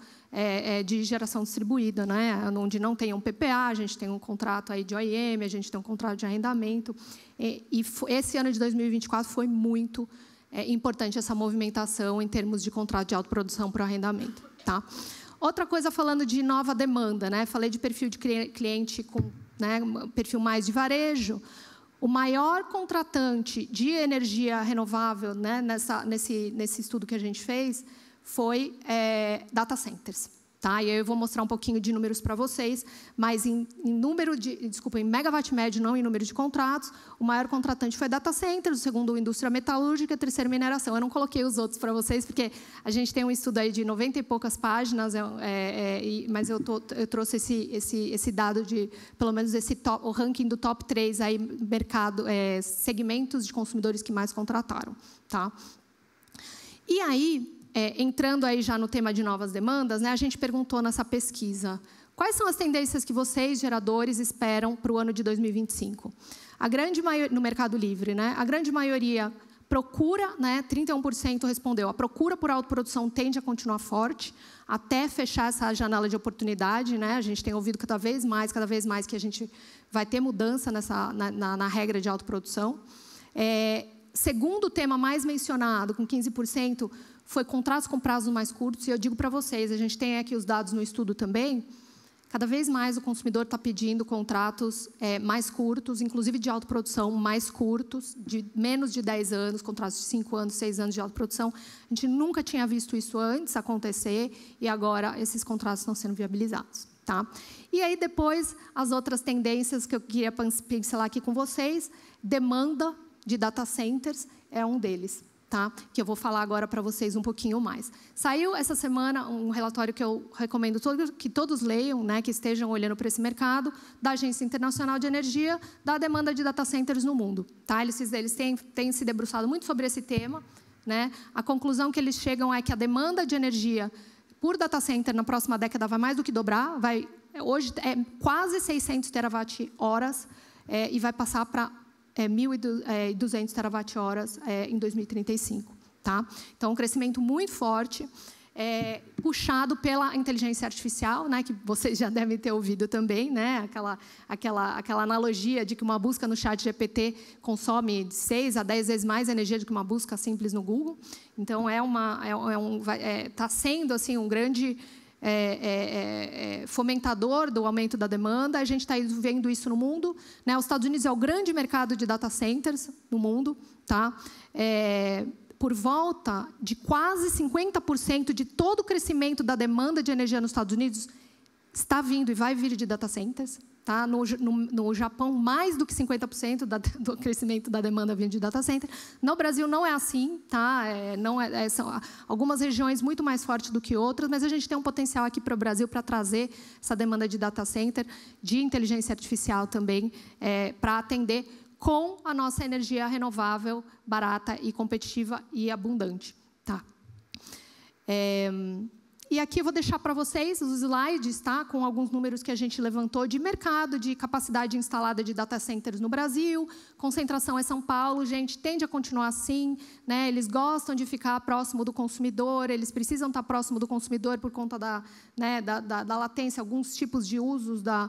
de geração distribuída, né? Onde não tem um PPA, a gente tem um contrato aí de OIM, a gente tem um contrato de arrendamento. E esse ano de 2024 foi muito importante essa movimentação em termos de contrato de autoprodução para o arrendamento, tá? Outra coisa, falando de nova demanda, né? Falei de perfil de cliente com, né, perfil mais de varejo. O maior contratante de energia renovável, né, nesse estudo que a gente fez foi data centers. Tá? E aí eu vou mostrar um pouquinho de números para vocês, mas em megawatt médio, não em número de contratos, o maior contratante foi data centers, o segundo indústria metalúrgica, o terceiro mineração. Eu não coloquei os outros para vocês, porque a gente tem um estudo aí de 90 e poucas páginas, mas eu trouxe esse dado de, pelo menos, o ranking do top 3 aí, segmentos de consumidores que mais contrataram. Tá? E aí, entrando aí já no tema de novas demandas, né, a gente perguntou nessa pesquisa, quais são as tendências que vocês, geradores, esperam para o ano de 2025? No Mercado Livre, né, a grande maioria procura, né, 31% respondeu, a procura por autoprodução tende a continuar forte, até fechar essa janela de oportunidade, né, a gente tem ouvido cada vez mais que a gente vai ter mudança na regra de autoprodução. Segundo tema mais mencionado, com 15%, foi contratos com prazos mais curtos, e eu digo para vocês, a gente tem aqui os dados no estudo também, cada vez mais o consumidor está pedindo contratos mais curtos, inclusive de autoprodução mais curtos, de menos de 10 anos, contratos de 5 anos, 6 anos de autoprodução. A gente nunca tinha visto isso antes acontecer, e agora esses contratos estão sendo viabilizados. Tá? E aí, depois, as outras tendências que eu queria pincelar aqui com vocês, demanda de data centers é um deles. Tá? Que eu vou falar agora para vocês um pouquinho mais. Saiu essa semana um relatório que eu recomendo que todos leiam, né, que estejam olhando para esse mercado, da Agência Internacional de Energia, da demanda de data centers no mundo. Tá? Eles têm se debruçado muito sobre esse tema. Né? A conclusão que eles chegam é que a demanda de energia por data center na próxima década vai mais do que dobrar, hoje é quase 600 terawatt-horas e vai passar para 1.200 terawatt-horas em 2035. Tá? Então, um crescimento muito forte, puxado pela inteligência artificial, né, que vocês já devem ter ouvido também, né, aquela analogia de que uma busca no ChatGPT consome de 6 a 10 vezes mais energia do que uma busca simples no Google. Então, está sendo assim, um grande fomentador do aumento da demanda. A gente está vendo isso no mundo, né? Os Estados Unidos é o grande mercado de data centers no mundo, tá? Por volta de quase 50% de todo o crescimento da demanda de energia nos Estados Unidos está vindo e vai vir de data centers. Tá? No Japão, mais do que 50% do crescimento da demanda vindo de data center. No Brasil, não é assim. Tá? São algumas regiões muito mais fortes do que outras, mas a gente tem um potencial aqui para o Brasil para trazer essa demanda de data center, de inteligência artificial também, para atender com a nossa energia renovável, barata e competitiva e abundante. Tá? E aqui eu vou deixar para vocês os slides, tá? Com alguns números que a gente levantou de mercado, de capacidade instalada de data centers no Brasil. Concentração é São Paulo, gente, tende a continuar assim, né? Eles gostam de ficar próximo do consumidor, eles precisam estar próximo do consumidor por conta da latência, alguns tipos de usos da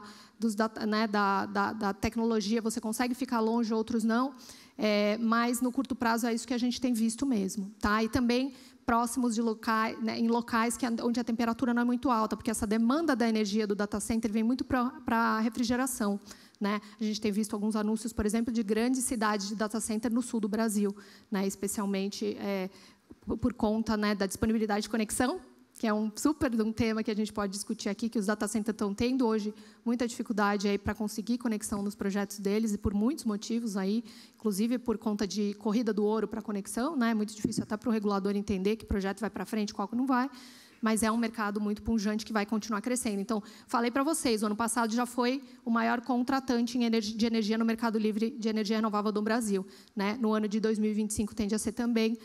tecnologia, você consegue ficar longe, outros não. Mas, no curto prazo, é isso que a gente tem visto mesmo, tá? E também próximos de locais, né, em locais onde a temperatura não é muito alta, porque essa demanda da energia do data center vem muito para a refrigeração, né? A gente tem visto alguns anúncios, por exemplo, de grandes cidades de data center no sul do Brasil, né, especialmente por conta, né, da disponibilidade de conexão, que é um super tema que a gente pode discutir aqui, que os data centers estão tendo hoje muita dificuldade aí para conseguir conexão nos projetos deles, e por muitos motivos aí, inclusive por conta de corrida do ouro para conexão, né? É muito difícil até para o regulador entender que projeto vai para frente, qual que não vai. Mas é um mercado muito pujante que vai continuar crescendo. Então, falei para vocês, o ano passado já foi o maior contratante de energia no mercado livre de energia renovável do Brasil, né? No ano de 2025 tende a ser também,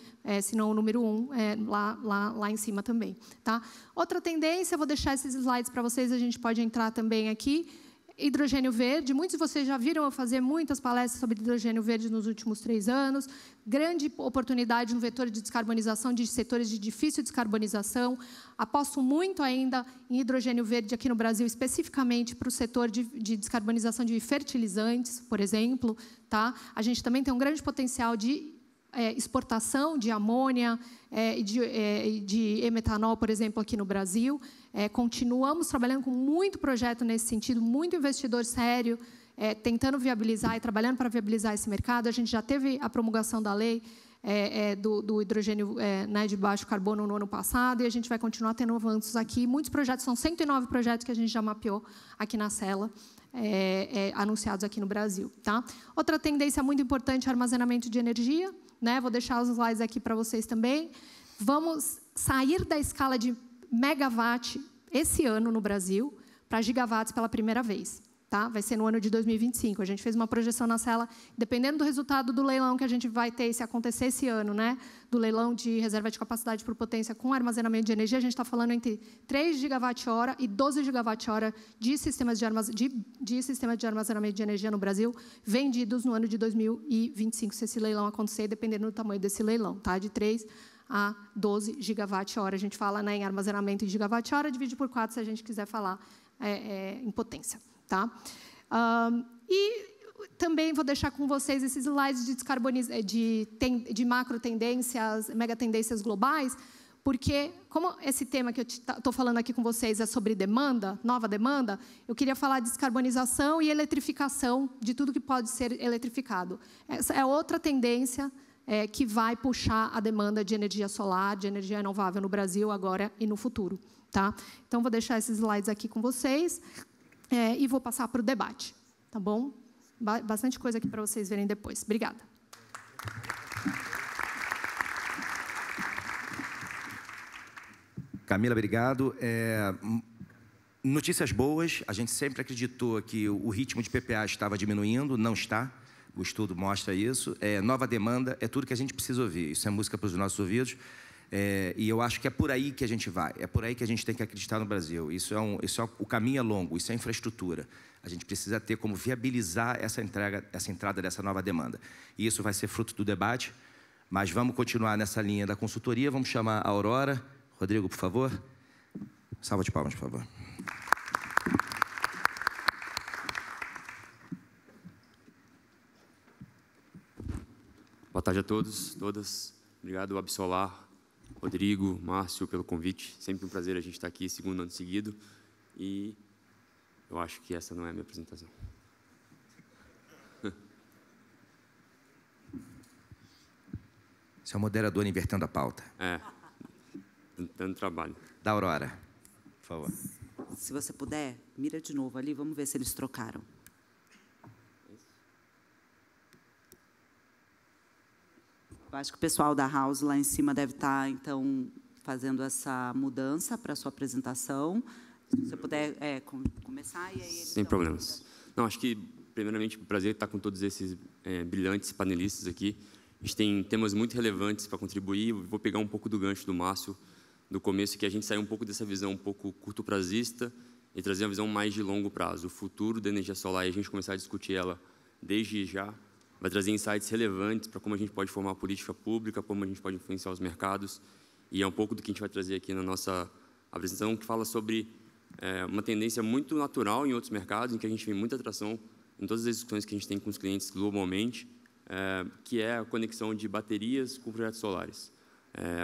se não o número 1, lá em cima também. Tá? Outra tendência, vou deixar esses slides para vocês, a gente pode entrar também aqui. Hidrogênio verde, muitos de vocês já viram eu fazer muitas palestras sobre hidrogênio verde nos últimos 3 anos. Grande oportunidade no vetor de descarbonização de setores de difícil descarbonização. Aposto muito ainda em hidrogênio verde aqui no Brasil, especificamente para o setor de descarbonização de fertilizantes, por exemplo. Tá? A gente também tem um grande potencial de exportação de amônia e de emetanol, por exemplo, aqui no Brasil. Continuamos trabalhando com muito projeto nesse sentido, muito investidor sério, tentando viabilizar e trabalhando para viabilizar esse mercado. A gente já teve a promulgação da lei do hidrogênio de baixo carbono no ano passado, e a gente vai continuar tendo avanços aqui. Muitos projetos, são 109 projetos que a gente já mapeou aqui na Cela, anunciados aqui no Brasil. Tá? Outra tendência muito importante é armazenamento de energia. Né? Vou deixar os slides aqui para vocês também. Vamos sair da escala de megawatt esse ano no Brasil para gigawatts pela primeira vez. Tá? Vai ser no ano de 2025. A gente fez uma projeção na Cela, dependendo do resultado do leilão que a gente vai ter, se acontecer esse ano, né? Do leilão de reserva de capacidade por potência com armazenamento de energia, a gente está falando entre 3 gigawatt-hora e 12 gigawatt-hora de sistemas de armazenamento de energia no Brasil, vendidos no ano de 2025, se esse leilão acontecer, dependendo do tamanho desse leilão. Tá? De 3 a 12 gigawatt-hora. A gente fala, né, em armazenamento em gigawatt-hora, divide por 4 se a gente quiser falar em potência. Tá? E também vou deixar com vocês esses slides de macro tendências, mega tendências globais, porque, como esse tema que eu estou falando aqui com vocês é sobre demanda, nova demanda, eu queria falar de descarbonização e eletrificação de tudo que pode ser eletrificado. Essa é outra tendência que vai puxar a demanda de energia solar, de energia renovável no Brasil agora e no futuro. Tá? Então, vou deixar esses slides aqui com vocês. E vou passar para o debate, tá bom? Bastante coisa aqui para vocês verem depois. Obrigada.
Camila, obrigado. Notícias boas. A gente sempre acreditou que o ritmo de PPA estava diminuindo, não está. O estudo mostra isso. Nova demanda é tudo que a gente precisa ouvir. Isso é música para os nossos ouvidos. E eu acho que é por aí que a gente vai, é por aí que a gente tem que acreditar no Brasil. O caminho é longo, isso é infraestrutura. A gente precisa ter como viabilizar essa entrada dessa nova demanda. E isso vai ser fruto do debate, mas vamos continuar nessa linha da consultoria. Vamos chamar a Aurora. Rodrigo, por favor. Salva de palmas, por favor.
Boa tarde a todos, todas. Obrigado, Absolar, Rodrigo, Márcio, pelo convite. Sempre um prazer a gente estar aqui, segundo ano seguido. E eu acho que essa não é a minha apresentação.
Você é o moderador invertendo a pauta.
Dando trabalho.
Da Aurora, por favor.
Se você puder, mira de novo ali, vamos ver se eles trocaram. Eu acho que o pessoal da House lá em cima deve estar, então, fazendo essa mudança para a sua apresentação. Se você puder começar, e aí eles
sem problemas. Não, acho que, primeiramente, um prazer estar com todos esses brilhantes panelistas aqui. A gente tem temas muito relevantes para contribuir. Eu vou pegar um pouco do gancho do Márcio do começo, que a gente sair um pouco dessa visão um pouco curto-prazista e trazer uma visão mais de longo prazo. O futuro da energia solar, e a gente começar a discutir ela desde já, vai trazer insights relevantes para como a gente pode formar a política pública, como a gente pode influenciar os mercados, e é um pouco do que a gente vai trazer aqui na nossa apresentação, que fala sobre uma tendência muito natural em outros mercados, em que a gente vê muita atração em todas as discussões que a gente tem com os clientes globalmente, que é a conexão de baterias com projetos solares.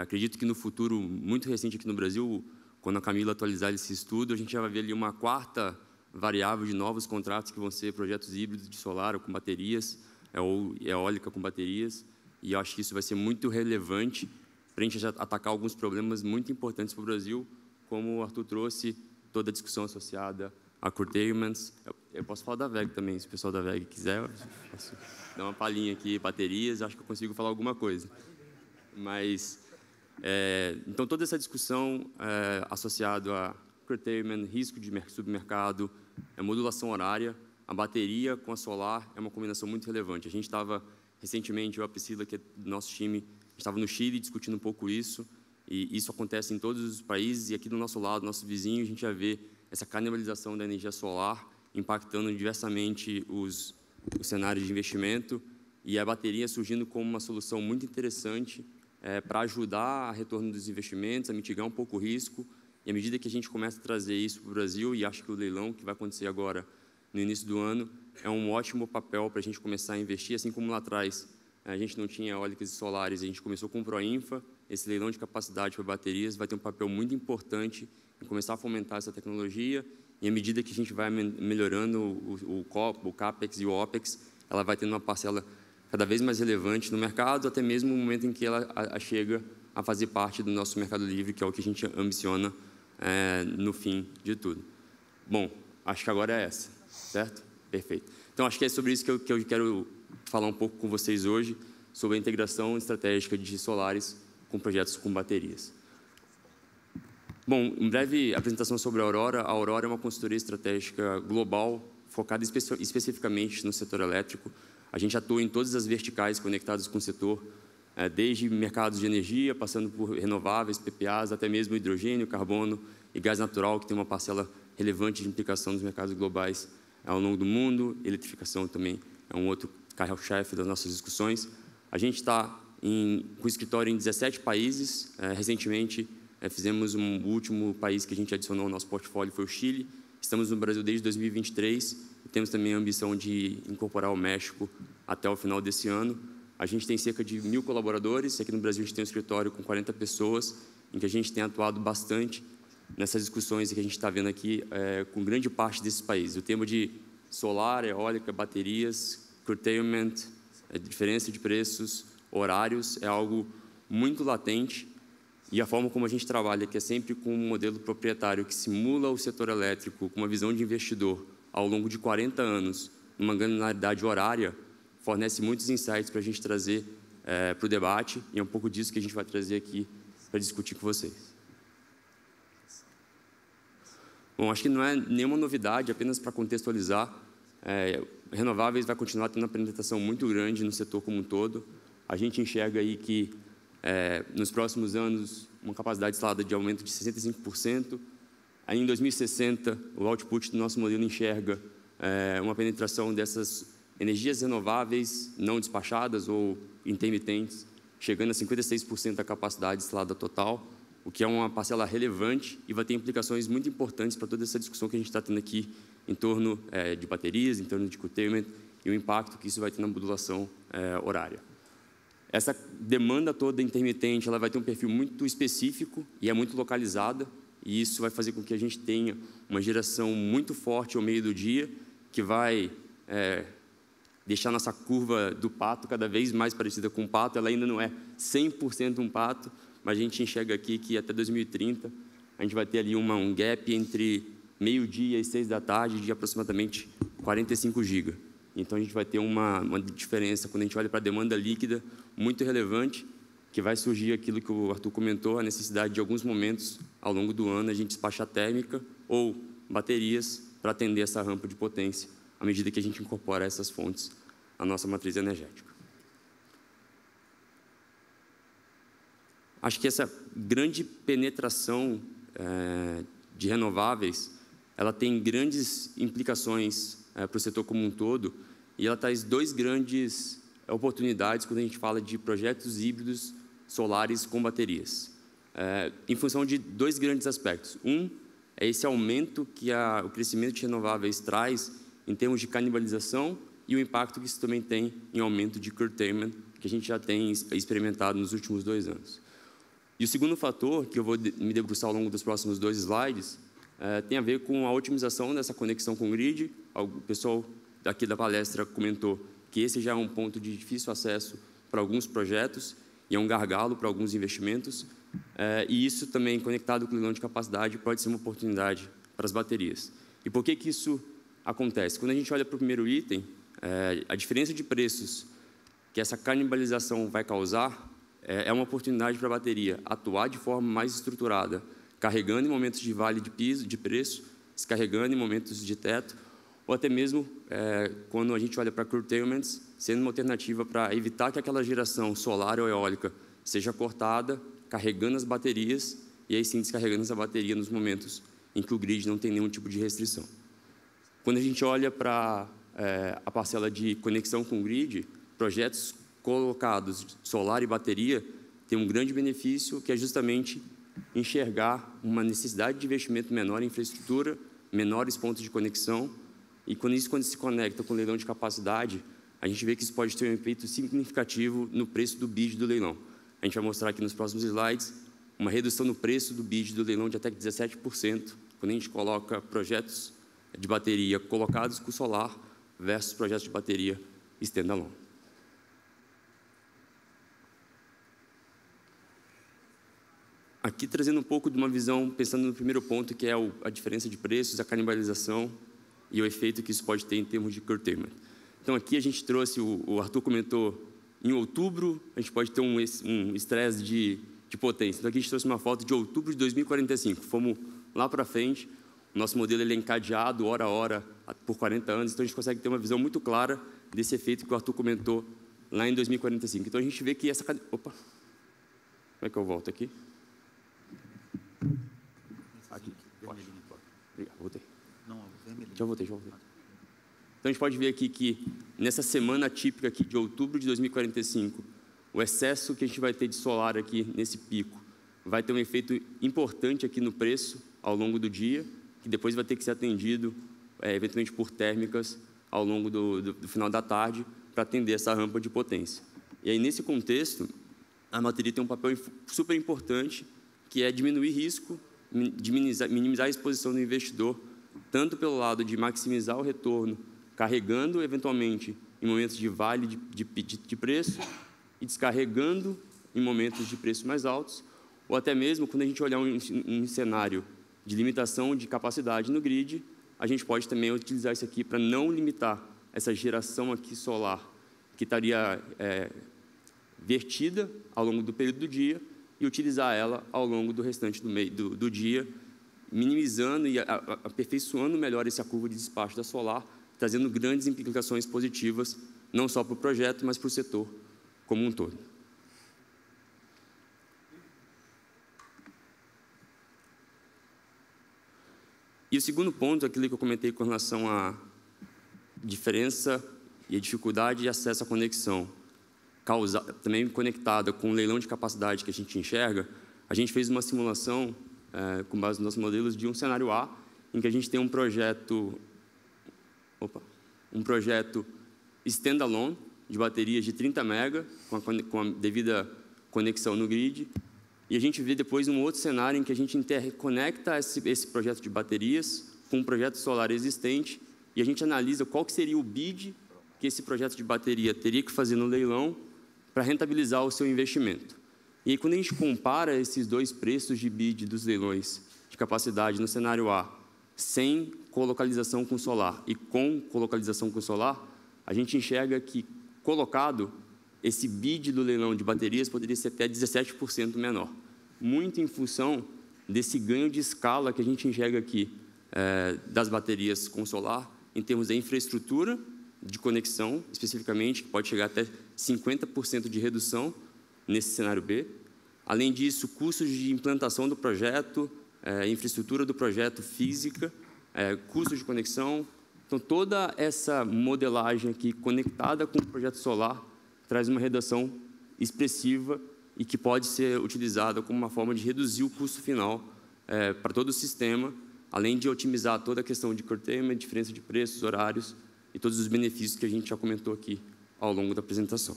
Acredito que no futuro muito recente aqui no Brasil, quando a Camila atualizar esse estudo, a gente já vai ver ali uma quarta variável de novos contratos que vão ser projetos híbridos de solar ou com baterias, ou eólica com baterias, e eu acho que isso vai ser muito relevante para a gente já atacar alguns problemas muito importantes para o Brasil, como o Arthur trouxe, toda a discussão associada a curtailments. Eu posso falar da VEG também, se o pessoal da VEG quiser, eu posso dar uma palhinha aqui, baterias, acho que eu consigo falar alguma coisa. Mas, então, toda essa discussão associada a curtailment, risco de submercado, modulação horária, a bateria com a solar é uma combinação muito relevante. A gente estava, recentemente, eu e a Priscila, que é do nosso time, estava no Chile discutindo um pouco isso, e isso acontece em todos os países, e aqui do nosso lado, nosso vizinho, a gente já vê essa canibalização da energia solar impactando diversamente os cenários de investimento, e a bateria surgindo como uma solução muito interessante para ajudar a retorno dos investimentos, a mitigar um pouco o risco, e à medida que a gente começa a trazer isso para o Brasil, e acho que o leilão que vai acontecer agora no início do ano é um ótimo papel para a gente começar a investir, assim como lá atrás a gente não tinha eólicas e solares, a gente começou com o Proinfa, esse leilão de capacidade para baterias vai ter um papel muito importante em começar a fomentar essa tecnologia, e à medida que a gente vai melhorando o CAPEX e o OPEX, ela vai tendo uma parcela cada vez mais relevante no mercado, até mesmo no momento em que ela chega a fazer parte do nosso mercado livre, que é o que a gente ambiciona no fim de tudo. Bom, acho que agora é essa, certo? Perfeito. Então, acho que é sobre isso que eu quero falar um pouco com vocês hoje, sobre a integração estratégica de solares com projetos com baterias. Bom, em breve, apresentação sobre a Aurora. A Aurora é uma consultoria estratégica global, focada especificamente no setor elétrico. A gente atua em todas as verticais conectadas com o setor, desde mercados de energia, passando por renováveis, PPAs, até mesmo hidrogênio, carbono e gás natural, que tem uma parcela relevante de implicação nos mercados globais ao longo do mundo. Eletrificação também é um outro carro-chefe das nossas discussões. A gente está com escritório em 17 países. Recentemente, fizemos o último país que a gente adicionou ao nosso portfólio, foi o Chile. Estamos no Brasil desde 2023 e temos também a ambição de incorporar o México até o final desse ano. A gente tem cerca de 1.000 colaboradores. Aqui no Brasil, a gente tem um escritório com 40 pessoas, em que a gente tem atuado bastante nessas discussões que a gente está vendo aqui com grande parte desses países. O tema de solar, eólica, baterias, curtailment, diferença de preços, horários, é algo muito latente, e a forma como a gente trabalha, que é sempre com um modelo proprietário que simula o setor elétrico com uma visão de investidor ao longo de 40 anos, numa granularidade horária, fornece muitos insights para a gente trazer para o debate, e é um pouco disso que a gente vai trazer aqui para discutir com vocês. Bom, acho que não é nenhuma novidade, apenas para contextualizar, renováveis vai continuar tendo uma penetração muito grande no setor como um todo. A gente enxerga aí que, nos próximos anos, uma capacidade instalada de aumento de 65%. Aí, em 2060, o output do nosso modelo enxerga uma penetração dessas energias renováveis não despachadas ou intermitentes, chegando a 56% da capacidade instalada total, o que é uma parcela relevante e vai ter implicações muito importantes para toda essa discussão que a gente está tendo aqui em torno de baterias, em torno de curtailment e o impacto que isso vai ter na modulação horária. Essa demanda toda intermitente, ela vai ter um perfil muito específico e é muito localizada, e isso vai fazer com que a gente tenha uma geração muito forte ao meio do dia, que vai deixar nossa curva do pato cada vez mais parecida com um pato. Ela ainda não é 100% um pato, mas a gente enxerga aqui que até 2030 a gente vai ter ali um gap entre meio-dia e 6 da tarde de aproximadamente 45 GB. Então, a gente vai ter uma diferença, quando a gente olha para a demanda líquida, muito relevante, que vai surgir aquilo que o Arthur comentou, a necessidade de alguns momentos, ao longo do ano, a gente despachar térmica ou baterias para atender essa rampa de potência, à medida que a gente incorpora essas fontes à nossa matriz energética. acho que essa grande penetração de renováveis, ela tem grandes implicações para o setor como um todo, e ela traz duas grandes oportunidades quando a gente fala de projetos híbridos solares com baterias, em função de dois grandes aspectos. Um é esse aumento que o crescimento de renováveis traz em termos de canibalização e o impacto que isso também tem em aumento de curtailment, que a gente já tem experimentado nos últimos 2 anos. E o segundo fator, que eu vou me debruçar ao longo dos próximos 2 slides, tem a ver com a otimização dessa conexão com o grid. O pessoal aqui da palestra comentou que esse já é um ponto de difícil acesso para alguns projetos e é um gargalo para alguns investimentos. E isso também, conectado com o leilão de capacidade, pode ser uma oportunidade para as baterias. E por que isso acontece? Quando a gente olha para o primeiro item, a diferença de preços que essa canibalização vai causar é uma oportunidade para a bateria atuar de forma mais estruturada, carregando em momentos de vale de piso, de preço, descarregando em momentos de teto, ou até mesmo quando a gente olha para curtailments, sendo uma alternativa para evitar que aquela geração solar ou eólica seja cortada, carregando as baterias, e aí sim descarregando essa bateria nos momentos em que o grid não tem nenhum tipo de restrição. Quando a gente olha para a parcela de conexão com o grid, projetos colocados solar e bateria têm um grande benefício, que é justamente enxergar uma necessidade de investimento menor em infraestrutura, menores pontos de conexão, e quando se conecta com o leilão de capacidade, a gente vê que isso pode ter um efeito significativo no preço do bid do leilão. A gente vai mostrar aqui nos próximos slides uma redução no preço do bid do leilão de até 17%, quando a gente coloca projetos de bateria colocados com solar versus projetos de bateria standalone. Aqui trazendo um pouco de uma visão, pensando no primeiro ponto, que é a diferença de preços, a canibalização e o efeito que isso pode ter em termos de curtailment. Então, aqui a gente trouxe, o Arthur comentou, em outubro, a gente pode ter um estresse de potência. Então, aqui a gente trouxe uma foto de outubro de 2045. Fomos lá para frente, o nosso modelo ele é encadeado, hora a hora, por 40 anos, então a gente consegue ter uma visão muito clara desse efeito que o Arthur comentou lá em 2045. Então, a gente vê que essa... Opa! Como é que eu volto aqui? Aqui. Obrigado, voltei. Já voltei. Então, a gente pode ver aqui que, nessa semana típica aqui de outubro de 2045, o excesso que a gente vai ter de solar aqui nesse pico vai ter um efeito importante aqui no preço ao longo do dia, que depois vai ter que ser atendido, eventualmente, por térmicas ao longo do final da tarde, para atender essa rampa de potência. E aí, nesse contexto, a bateria tem um papel super importante, que é diminuir risco, minimizar a exposição do investidor, tanto pelo lado de maximizar o retorno, carregando, eventualmente, em momentos de vale de preço e descarregando em momentos de preços mais altos, ou até mesmo, quando a gente olhar um cenário de limitação de capacidade no grid, a gente pode também utilizar isso aqui para não limitar essa geração aqui solar, que estaria vertida ao longo do período do dia, e utilizar ela ao longo do restante do dia, minimizando e aperfeiçoando melhor essa curva de despacho da solar, trazendo grandes implicações positivas, não só para o projeto, mas para o setor como um todo. E o segundo ponto, aquilo que eu comentei com relação à diferença e a dificuldade de acesso à conexão, também conectada com o leilão de capacidade que a gente enxerga, a gente fez uma simulação com base nos nossos modelos de um cenário A, em que a gente tem um projeto standalone de baterias de 30 MB, com a devida conexão no grid, e a gente vê depois um outro cenário em que a gente interconecta esse projeto de baterias com um projeto solar existente, e a gente analisa qual que seria o bid que esse projeto de bateria teria que fazer no leilão para rentabilizar o seu investimento. E aí, quando a gente compara esses dois preços de bid dos leilões de capacidade no cenário A, sem colocalização com solar e com colocalização com solar, a gente enxerga que, colocado, esse bid do leilão de baterias poderia ser até 17% menor, muito em função desse ganho de escala que a gente enxerga aqui das baterias com solar, em termos da infraestrutura de conexão, especificamente, que pode chegar até 50% de redução nesse cenário B, Além disso, custos de implantação do projeto, infraestrutura do projeto física, custos de conexão. Então, toda essa modelagem aqui conectada com o projeto solar traz uma redução expressiva e que pode ser utilizada como uma forma de reduzir o custo final para todo o sistema, além de otimizar toda a questão de curtailment, diferença de preços, horários e todos os benefícios que a gente já comentou aqui ao longo da apresentação.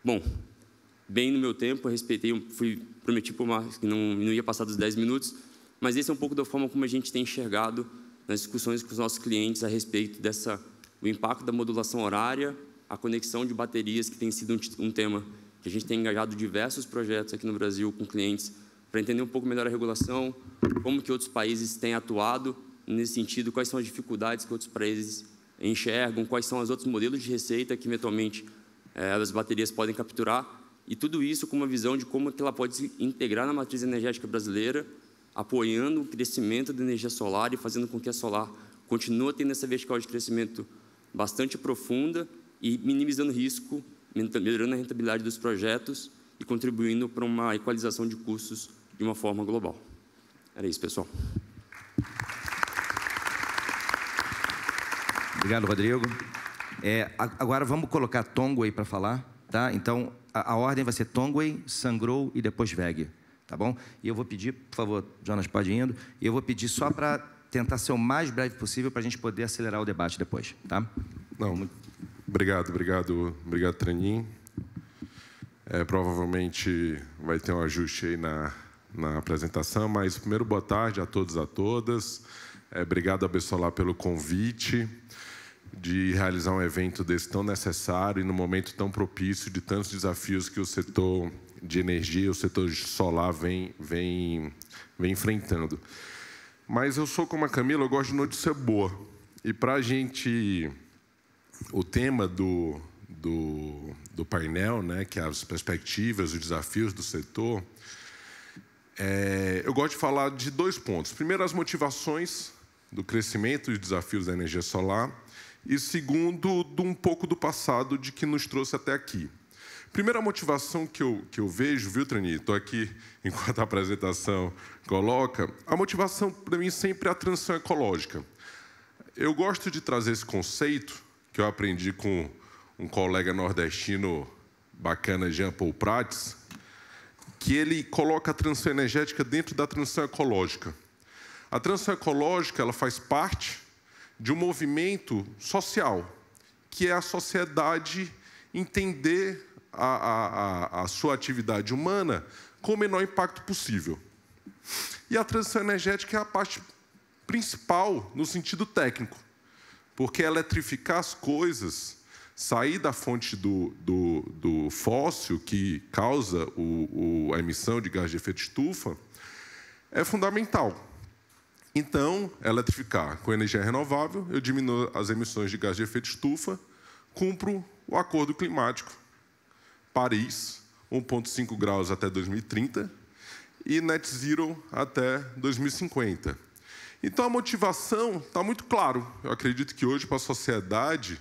Bom, bem no meu tempo, eu respeitei, prometi para o Marcos que não ia passar dos 10 minutos, mas esse é um pouco da forma como a gente tem enxergado nas discussões com os nossos clientes a respeito do impacto da modulação horária, a conexão de baterias, que tem sido um tema que a gente tem engajado diversos projetos aqui no Brasil com clientes para entender um pouco melhor a regulação, como que outros países têm atuado nesse sentido, quais são as dificuldades que outros países enxergam, quais são os outros modelos de receita que, eventualmente, as baterias podem capturar, e tudo isso com uma visão de como que ela pode se integrar na matriz energética brasileira, apoiando o crescimento da energia solar e fazendo com que a solar continue tendo essa vertical de crescimento bastante profunda e minimizando o risco, melhorando a rentabilidade dos projetos e contribuindo para uma equalização de custos de uma forma global. Era isso, pessoal.
Obrigado, Rodrigo. Agora vamos colocar Tongwei para falar, tá? Então, a ordem vai ser Tongwei, Sangrou e depois Weg, tá bom? E eu vou pedir, por favor, Jonas, pode ir indo, e eu vou pedir só para tentar ser o mais breve possível para a gente poder acelerar o debate depois, tá?
Não, obrigado, Tranin. Provavelmente vai ter um ajuste aí na apresentação, mas primeiro, boa tarde a todos e a todas. Obrigado, Absolar, pelo convite de realizar um evento desse tão necessário e num momento tão propício de tantos desafios que o setor de energia, o setor solar vem enfrentando. Mas eu sou como a Camila, eu gosto de notícia boa. E para a gente, o tema do painel, né, que é as perspectivas, os desafios do setor, eu gosto de falar de 2 pontos. Primeiro, as motivações do crescimento e os desafios da energia solar. E segundo, um pouco do passado de que nos trouxe até aqui. Primeira motivação que eu vejo, viu, Trani? Estou aqui enquanto a apresentação coloca. A motivação, para mim, sempre é a transição ecológica. Eu gosto de trazer esse conceito, que eu aprendi com um colega nordestino bacana, Jean Paul Prats, que ele coloca a transição energética dentro da transição ecológica. A transição ecológica ela faz parte de um movimento social, que é a sociedade entender a sua atividade humana com o menor impacto possível. E a transição energética é a parte principal no sentido técnico, porque eletrificar as coisas, sair da fonte do fóssil, que causa a emissão de gás de efeito estufa, é fundamental. Então, eletrificar com energia renovável, eu diminuo as emissões de gás de efeito estufa, cumpro o acordo climático. Paris, 1,5 graus até 2030 e net zero até 2050. Então, a motivação está muito claro. Eu acredito que hoje, para a sociedade,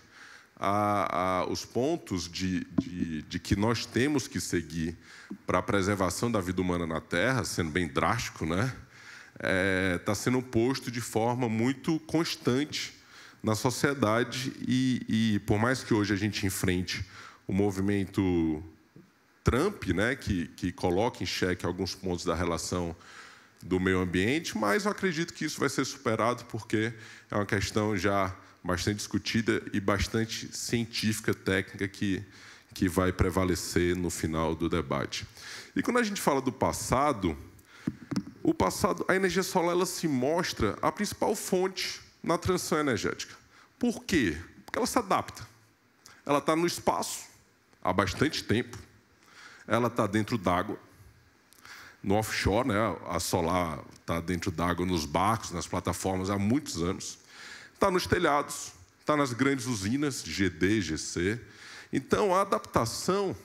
os pontos de que nós temos que seguir para a preservação da vida humana na Terra, sendo bem drástico, né? Está sendo posto de forma muito constante na sociedade e por mais que hoje a gente enfrente o movimento Trump, né, que coloca em xeque alguns pontos da relação do meio ambiente, mas eu acredito que isso vai ser superado porque é uma questão já bastante discutida e bastante científica, técnica, que vai prevalecer no final do debate. E quando a gente fala do passado, a energia solar ela se mostra a principal fonte na transição energética. Por quê? Porque ela se adapta. Ela está no espaço há bastante tempo. Ela está dentro d'água. No offshore, né? A solar está dentro d'água nos barcos, nas plataformas há muitos anos. Está nos telhados, está nas grandes usinas, GD, GC. Então, a adaptação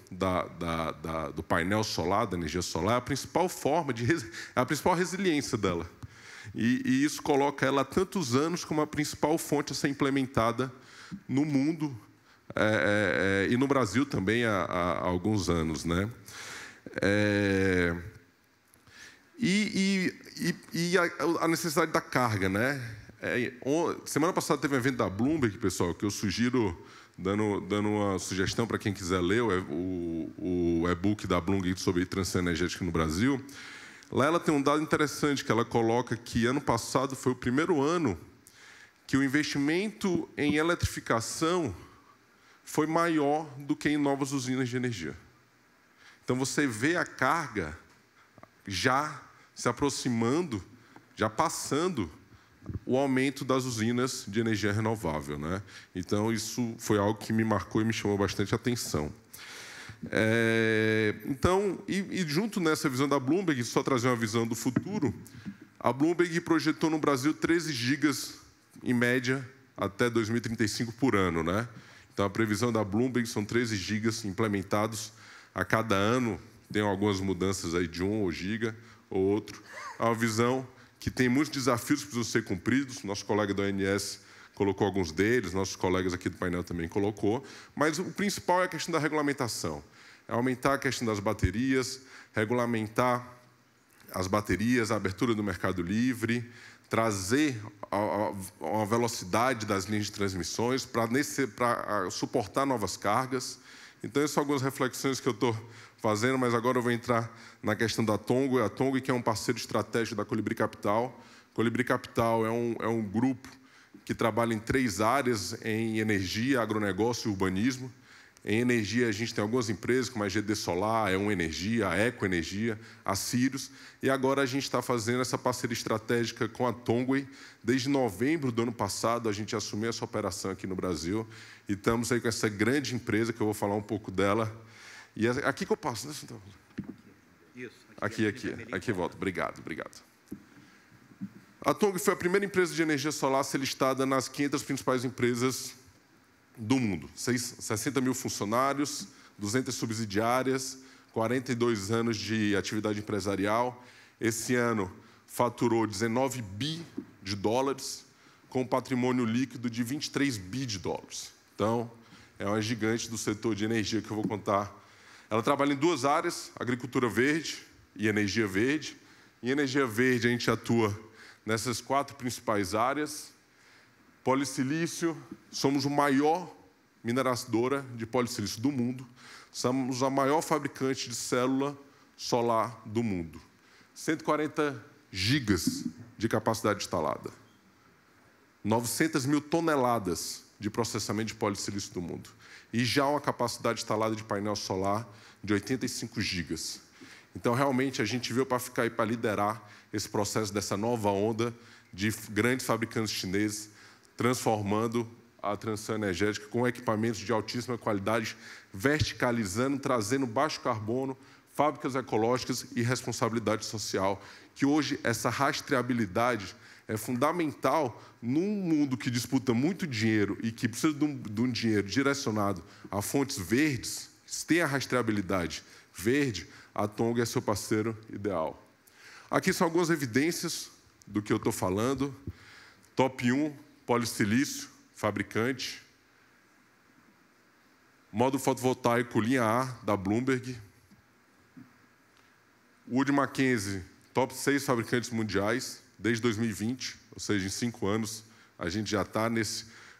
do painel solar, da energia solar, é a principal forma a principal resiliência dela. E isso coloca ela há tantos anos como a principal fonte a ser implementada no mundo e no Brasil também há alguns anos, né? A necessidade da carga, né? Semana passada teve um evento da Bloomberg, pessoal, que eu sugiro, dando uma sugestão para quem quiser ler, o e-book da Bloomberg sobre transição energética no Brasil. Lá ela tem um dado interessante, que ela coloca que ano passado foi o primeiro ano que o investimento em eletrificação foi maior do que em novas usinas de energia. Então, você vê a carga já se aproximando, já passando o aumento das usinas de energia renovável, né? Então, isso foi algo que me marcou e me chamou bastante atenção. Então, junto nessa visão da Bloomberg, só trazer uma visão do futuro, a Bloomberg projetou no Brasil 13 gigas, em média, até 2035 por ano, né? Então, a previsão da Bloomberg são 13 gigas implementados a cada ano. Tem algumas mudanças aí de 1 giga ou outro. É uma visão que tem muitos desafios que precisam ser cumpridos. Nosso colega da ONS colocou alguns deles, nossos colegas aqui do painel também colocou. Mas o principal é a questão da regulamentação. É aumentar a questão das baterias, regulamentar as baterias, a abertura do mercado livre, trazer a velocidade das linhas de transmissões para suportar novas cargas. Então, essas são algumas reflexões que eu estou fazendo, mas agora eu vou entrar na questão da Tongway. A Tongway, que é um parceiro estratégico da Colibri Capital. Colibri Capital é um grupo que trabalha em 3 áreas, em energia, agronegócio e urbanismo. Em energia, a gente tem algumas empresas, como a GD Solar, a E1 Energia, a Eco Energia, a Sirius. E agora a gente está fazendo essa parceria estratégica com a Tongway. Desde novembro do ano passado, a gente assumiu essa operação aqui no Brasil. E estamos aí com essa grande empresa, que eu vou falar um pouco dela. E aqui que eu passo, né?
Isso.
Aqui volta. Obrigado. A Tongway foi a primeira empresa de energia solar a ser listada nas 500 principais empresas do mundo. 60 mil funcionários, 200 subsidiárias, 42 anos de atividade empresarial. Esse ano faturou 19 bi de dólares, com um patrimônio líquido de 23 bi de dólares. Então, é uma gigante do setor de energia que eu vou contar. Ela trabalha em 2 áreas, agricultura verde e energia verde. Em energia verde, a gente atua nessas 4 principais áreas. Polissilício, somos o maior mineradora de polissilício do mundo. Somos a maior fabricante de célula solar do mundo. 140 gigas de capacidade instalada. 900 mil toneladas de processamento de polissilício do mundo. E já uma capacidade instalada de painel solar de 85 gigas. Então, realmente, a gente veio para ficar e para liderar esse processo dessa nova onda de grandes fabricantes chineses, transformando a transição energética com equipamentos de altíssima qualidade, verticalizando, trazendo baixo carbono, fábricas ecológicas e responsabilidade social, que hoje essa rastreabilidade é fundamental num mundo que disputa muito dinheiro e que precisa de um dinheiro direcionado a fontes verdes. Se tem a rastreabilidade verde, a Tongway é seu parceiro ideal. Aqui são algumas evidências do que eu estou falando. Top 1, polissilício, fabricante. Módulo fotovoltaico linha A, da Bloomberg. Wood Mackenzie, top 6 fabricantes mundiais, desde 2020, ou seja, em 5 anos, a gente já está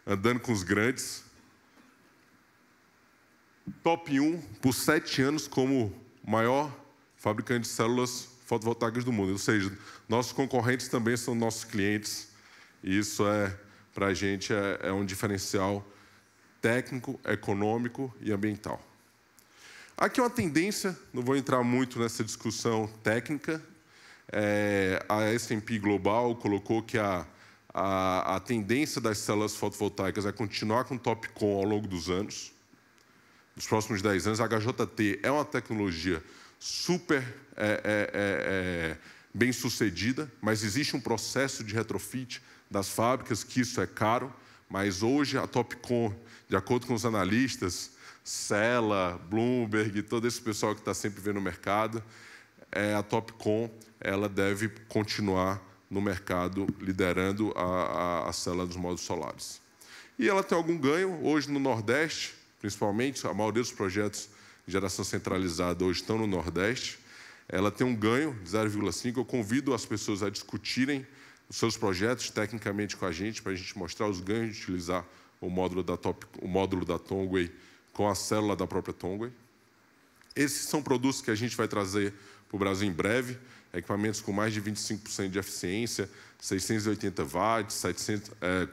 andando com os grandes. Top 1, por 7 anos, como maior fabricante de células fotovoltaicas do mundo. Ou seja, nossos concorrentes também são nossos clientes. E isso, para a gente, é um diferencial técnico, econômico e ambiental. Aqui é uma tendência, não vou entrar muito nessa discussão técnica. A S&P Global colocou que a tendência das células fotovoltaicas é continuar com TOPCon ao longo dos anos. Nos próximos 10 anos, a HJT é uma tecnologia super bem sucedida, mas existe um processo de retrofit das fábricas, que isso é caro, mas hoje a TOPCon, de acordo com os analistas, Sela, Bloomberg, todo esse pessoal que está sempre vendo o mercado, a TOPCon ela deve continuar no mercado liderando a célula dos módulos solares. E ela tem algum ganho, hoje no Nordeste, principalmente, a maioria dos projetos geração centralizada hoje estão no Nordeste. Ela tem um ganho de 0,5. Eu convido as pessoas a discutirem os seus projetos tecnicamente com a gente, para a gente mostrar os ganhos de utilizar o módulo da Tongway com a célula da própria Tongway. Esses são produtos que a gente vai trazer para o Brasil em breve, equipamentos com mais de 25% de eficiência, 680 watts,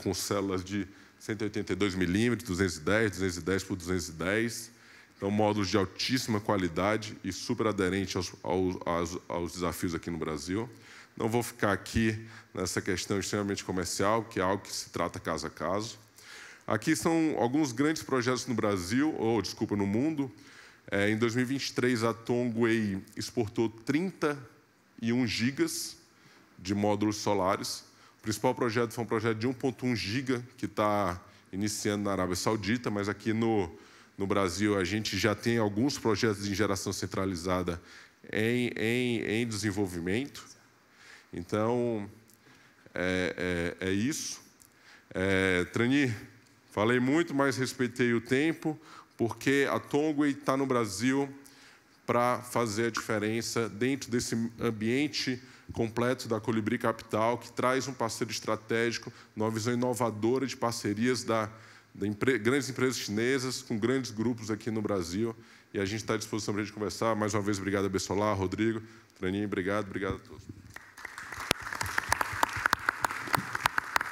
com células de 182 milímetros, 210, 210 por 210. Então, módulos de altíssima qualidade e super aderente aos desafios aqui no Brasil. Não vou ficar aqui nessa questão extremamente comercial, que é algo que se trata caso a caso. Aqui são alguns grandes projetos no Brasil, no mundo. Em 2023, a Tongway exportou 31 gigas de módulos solares. O principal projeto foi um projeto de 1,1 giga, que está iniciando na Arábia Saudita, mas aqui no Brasil a gente já tem alguns projetos de geração centralizada em desenvolvimento. Então, é isso. Trani, falei muito, mas respeitei o tempo, porque a Tongway está no Brasil para fazer a diferença dentro desse ambiente completo da Colibri Capital, que traz um parceiro estratégico, numa visão inovadora de parcerias grandes empresas chinesas com grandes grupos aqui no Brasil. E a gente está à disposição para a gente conversar. Mais uma vez, obrigado a Bessolar, Rodrigo, Traninho, obrigado a todos.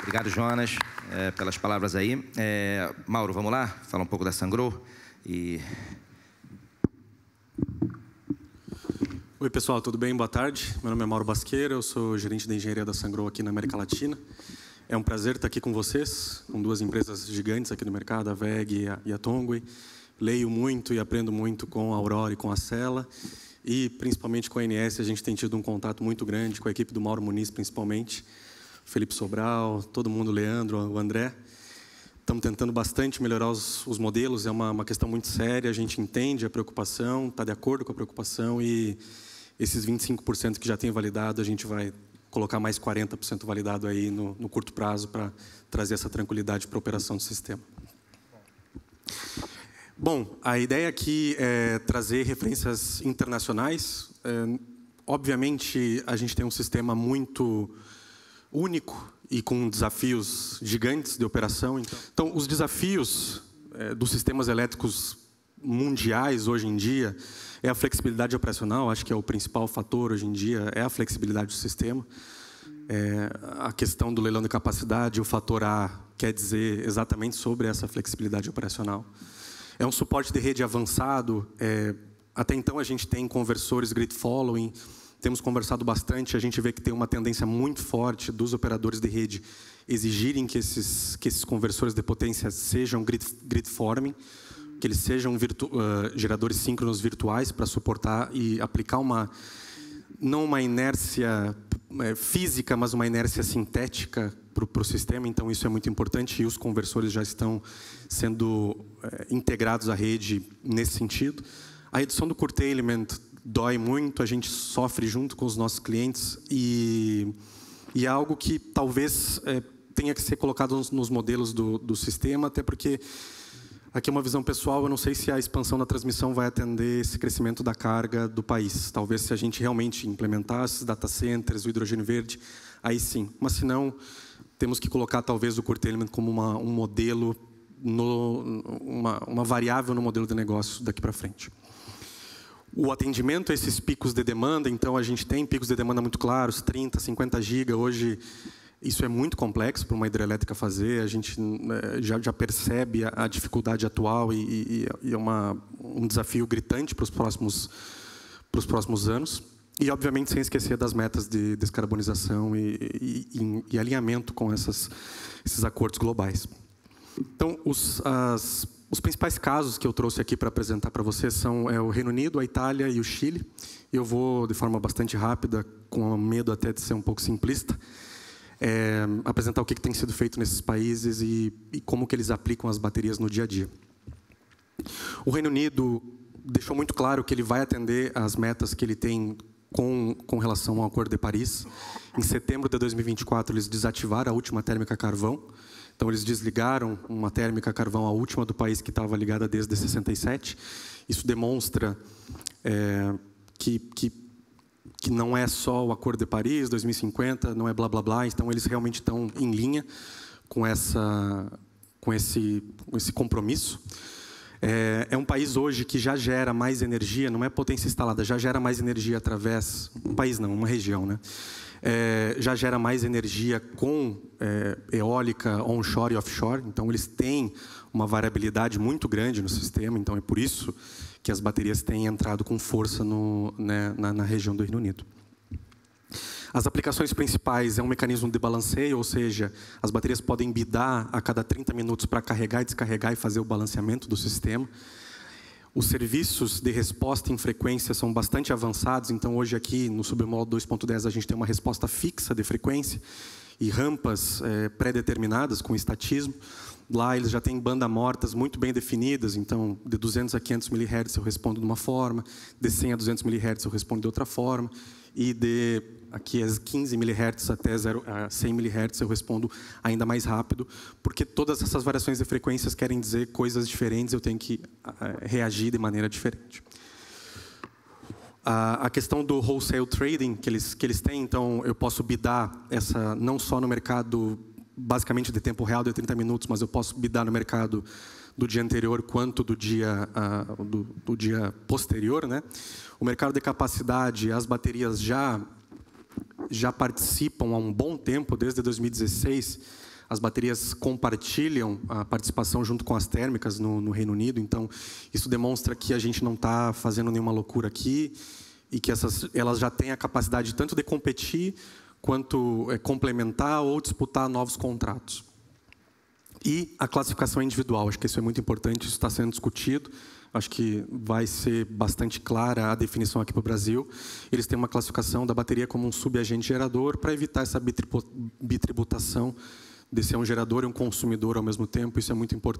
Obrigado, Jonas, pelas palavras aí. Mauro, vamos lá? Falar um pouco da Sungrow.
Oi, pessoal, tudo bem? Boa tarde. Meu nome é Mauro Basqueira, eu sou gerente de engenharia da Sungrow aqui na América Latina. É um prazer estar aqui com vocês, com duas empresas gigantes aqui no mercado, a WEG e a Tongway. Leio muito e aprendo muito com a Aurora e com a Sela. E, principalmente com a ANS, a gente tem tido um contato muito grande com a equipe do Mauro Muniz, principalmente. Felipe Sobral, todo mundo, Leandro, o André. Estamos tentando bastante melhorar os modelos, é uma questão muito séria, a gente entende a preocupação, está de acordo com a preocupação e esses 25% que já tem validado, a gente vai colocar mais 40% validado aí no curto prazo para trazer essa tranquilidade para a operação do sistema. Bom, a ideia aqui é trazer referências internacionais. Obviamente, a gente tem um sistema muito único e com desafios gigantes de operação. Então, os desafios dos sistemas elétricos mundiais hoje em dia é a flexibilidade operacional, acho que é o principal fator hoje em dia, é a flexibilidade do sistema. A questão do leilão de capacidade, o fator A quer dizer exatamente sobre essa flexibilidade operacional. É um suporte de rede avançado, até então a gente tem conversores grid following, temos conversado bastante, a gente vê que tem uma tendência muito forte dos operadores de rede exigirem que esses conversores de potência sejam grid forming, que eles sejam geradores síncronos virtuais para suportar e aplicar não uma inércia física, mas uma inércia sintética para o sistema. Então, isso é muito importante e os conversores já estão sendo integrados à rede nesse sentido. A redução do curtailment dói muito, a gente sofre junto com os nossos clientes e é algo que talvez tenha que ser colocado nos modelos do sistema, até porque aqui é uma visão pessoal, eu não sei se a expansão da transmissão vai atender esse crescimento da carga do país. Talvez se a gente realmente implementar esses data centers, o hidrogênio verde, aí sim. Mas se não, temos que colocar talvez o curtailment como um modelo, uma variável no modelo de negócio daqui para frente. O atendimento a esses picos de demanda, então a gente tem picos de demanda muito claros, 30, 50 GB. Hoje isso é muito complexo para uma hidrelétrica fazer, a gente já percebe a dificuldade atual e é um desafio gritante para os próximos anos. E, obviamente, sem esquecer das metas de descarbonização e alinhamento com esses acordos globais. Então, os principais casos que eu trouxe aqui para apresentar para vocês são o Reino Unido, a Itália e o Chile. Eu vou, de forma bastante rápida, com medo até de ser um pouco simplista, apresentar o que tem sido feito nesses países e como que eles aplicam as baterias no dia a dia. O Reino Unido deixou muito claro que ele vai atender às metas que ele tem com relação ao Acordo de Paris. Em setembro de 2024, eles desativaram a última térmica a carvão. Então, eles desligaram uma térmica a carvão, a última do país que estava ligada desde 67. Isso demonstra que não é só o Acordo de Paris, 2050, não é blá, blá, blá. Então, eles realmente estão em linha com esse compromisso. É um país hoje que já gera mais energia, não é potência instalada, já gera mais energia através... Um país não, uma região, né? Já gera mais energia com eólica, onshore e offshore. Então, eles têm uma variabilidade muito grande no sistema. Então, é por isso que as baterias têm entrado com força na região do Reino Unido. As aplicações principais é um mecanismo de balanceio, ou seja, as baterias podem bidar a cada 30 minutos para carregar e descarregar e fazer o balanceamento do sistema. Os serviços de resposta em frequência são bastante avançados, então hoje aqui no submódulo 2.10 a gente tem uma resposta fixa de frequência e rampas pré-determinadas com estatismo. Lá eles já têm bandas mortas muito bem definidas, então de 200 a 500 mHz eu respondo de uma forma, de 100 a 200 mHz eu respondo de outra forma, e de aqui as 15 mHz até 100 mHz eu respondo ainda mais rápido, porque todas essas variações de frequências querem dizer coisas diferentes, eu tenho que reagir de maneira diferente. A questão do wholesale trading que eles têm, então eu posso bidar essa não só no mercado basicamente de tempo real de 30 minutos, mas eu posso bidar no mercado do dia anterior quanto do dia posterior, né? O mercado de capacidade, as baterias já participam há um bom tempo, desde 2016. As baterias compartilham a participação junto com as térmicas no Reino Unido. Então, isso demonstra que a gente não está fazendo nenhuma loucura aqui e que elas já têm a capacidade tanto de competir quanto complementar ou disputar novos contratos. E a classificação individual, acho que isso é muito importante, isso está sendo discutido. Acho que vai ser bastante clara a definição aqui para o Brasil. Eles têm uma classificação da bateria como um subagente gerador para evitar essa bitributação de ser um gerador e um consumidor ao mesmo tempo. Isso é muito importante.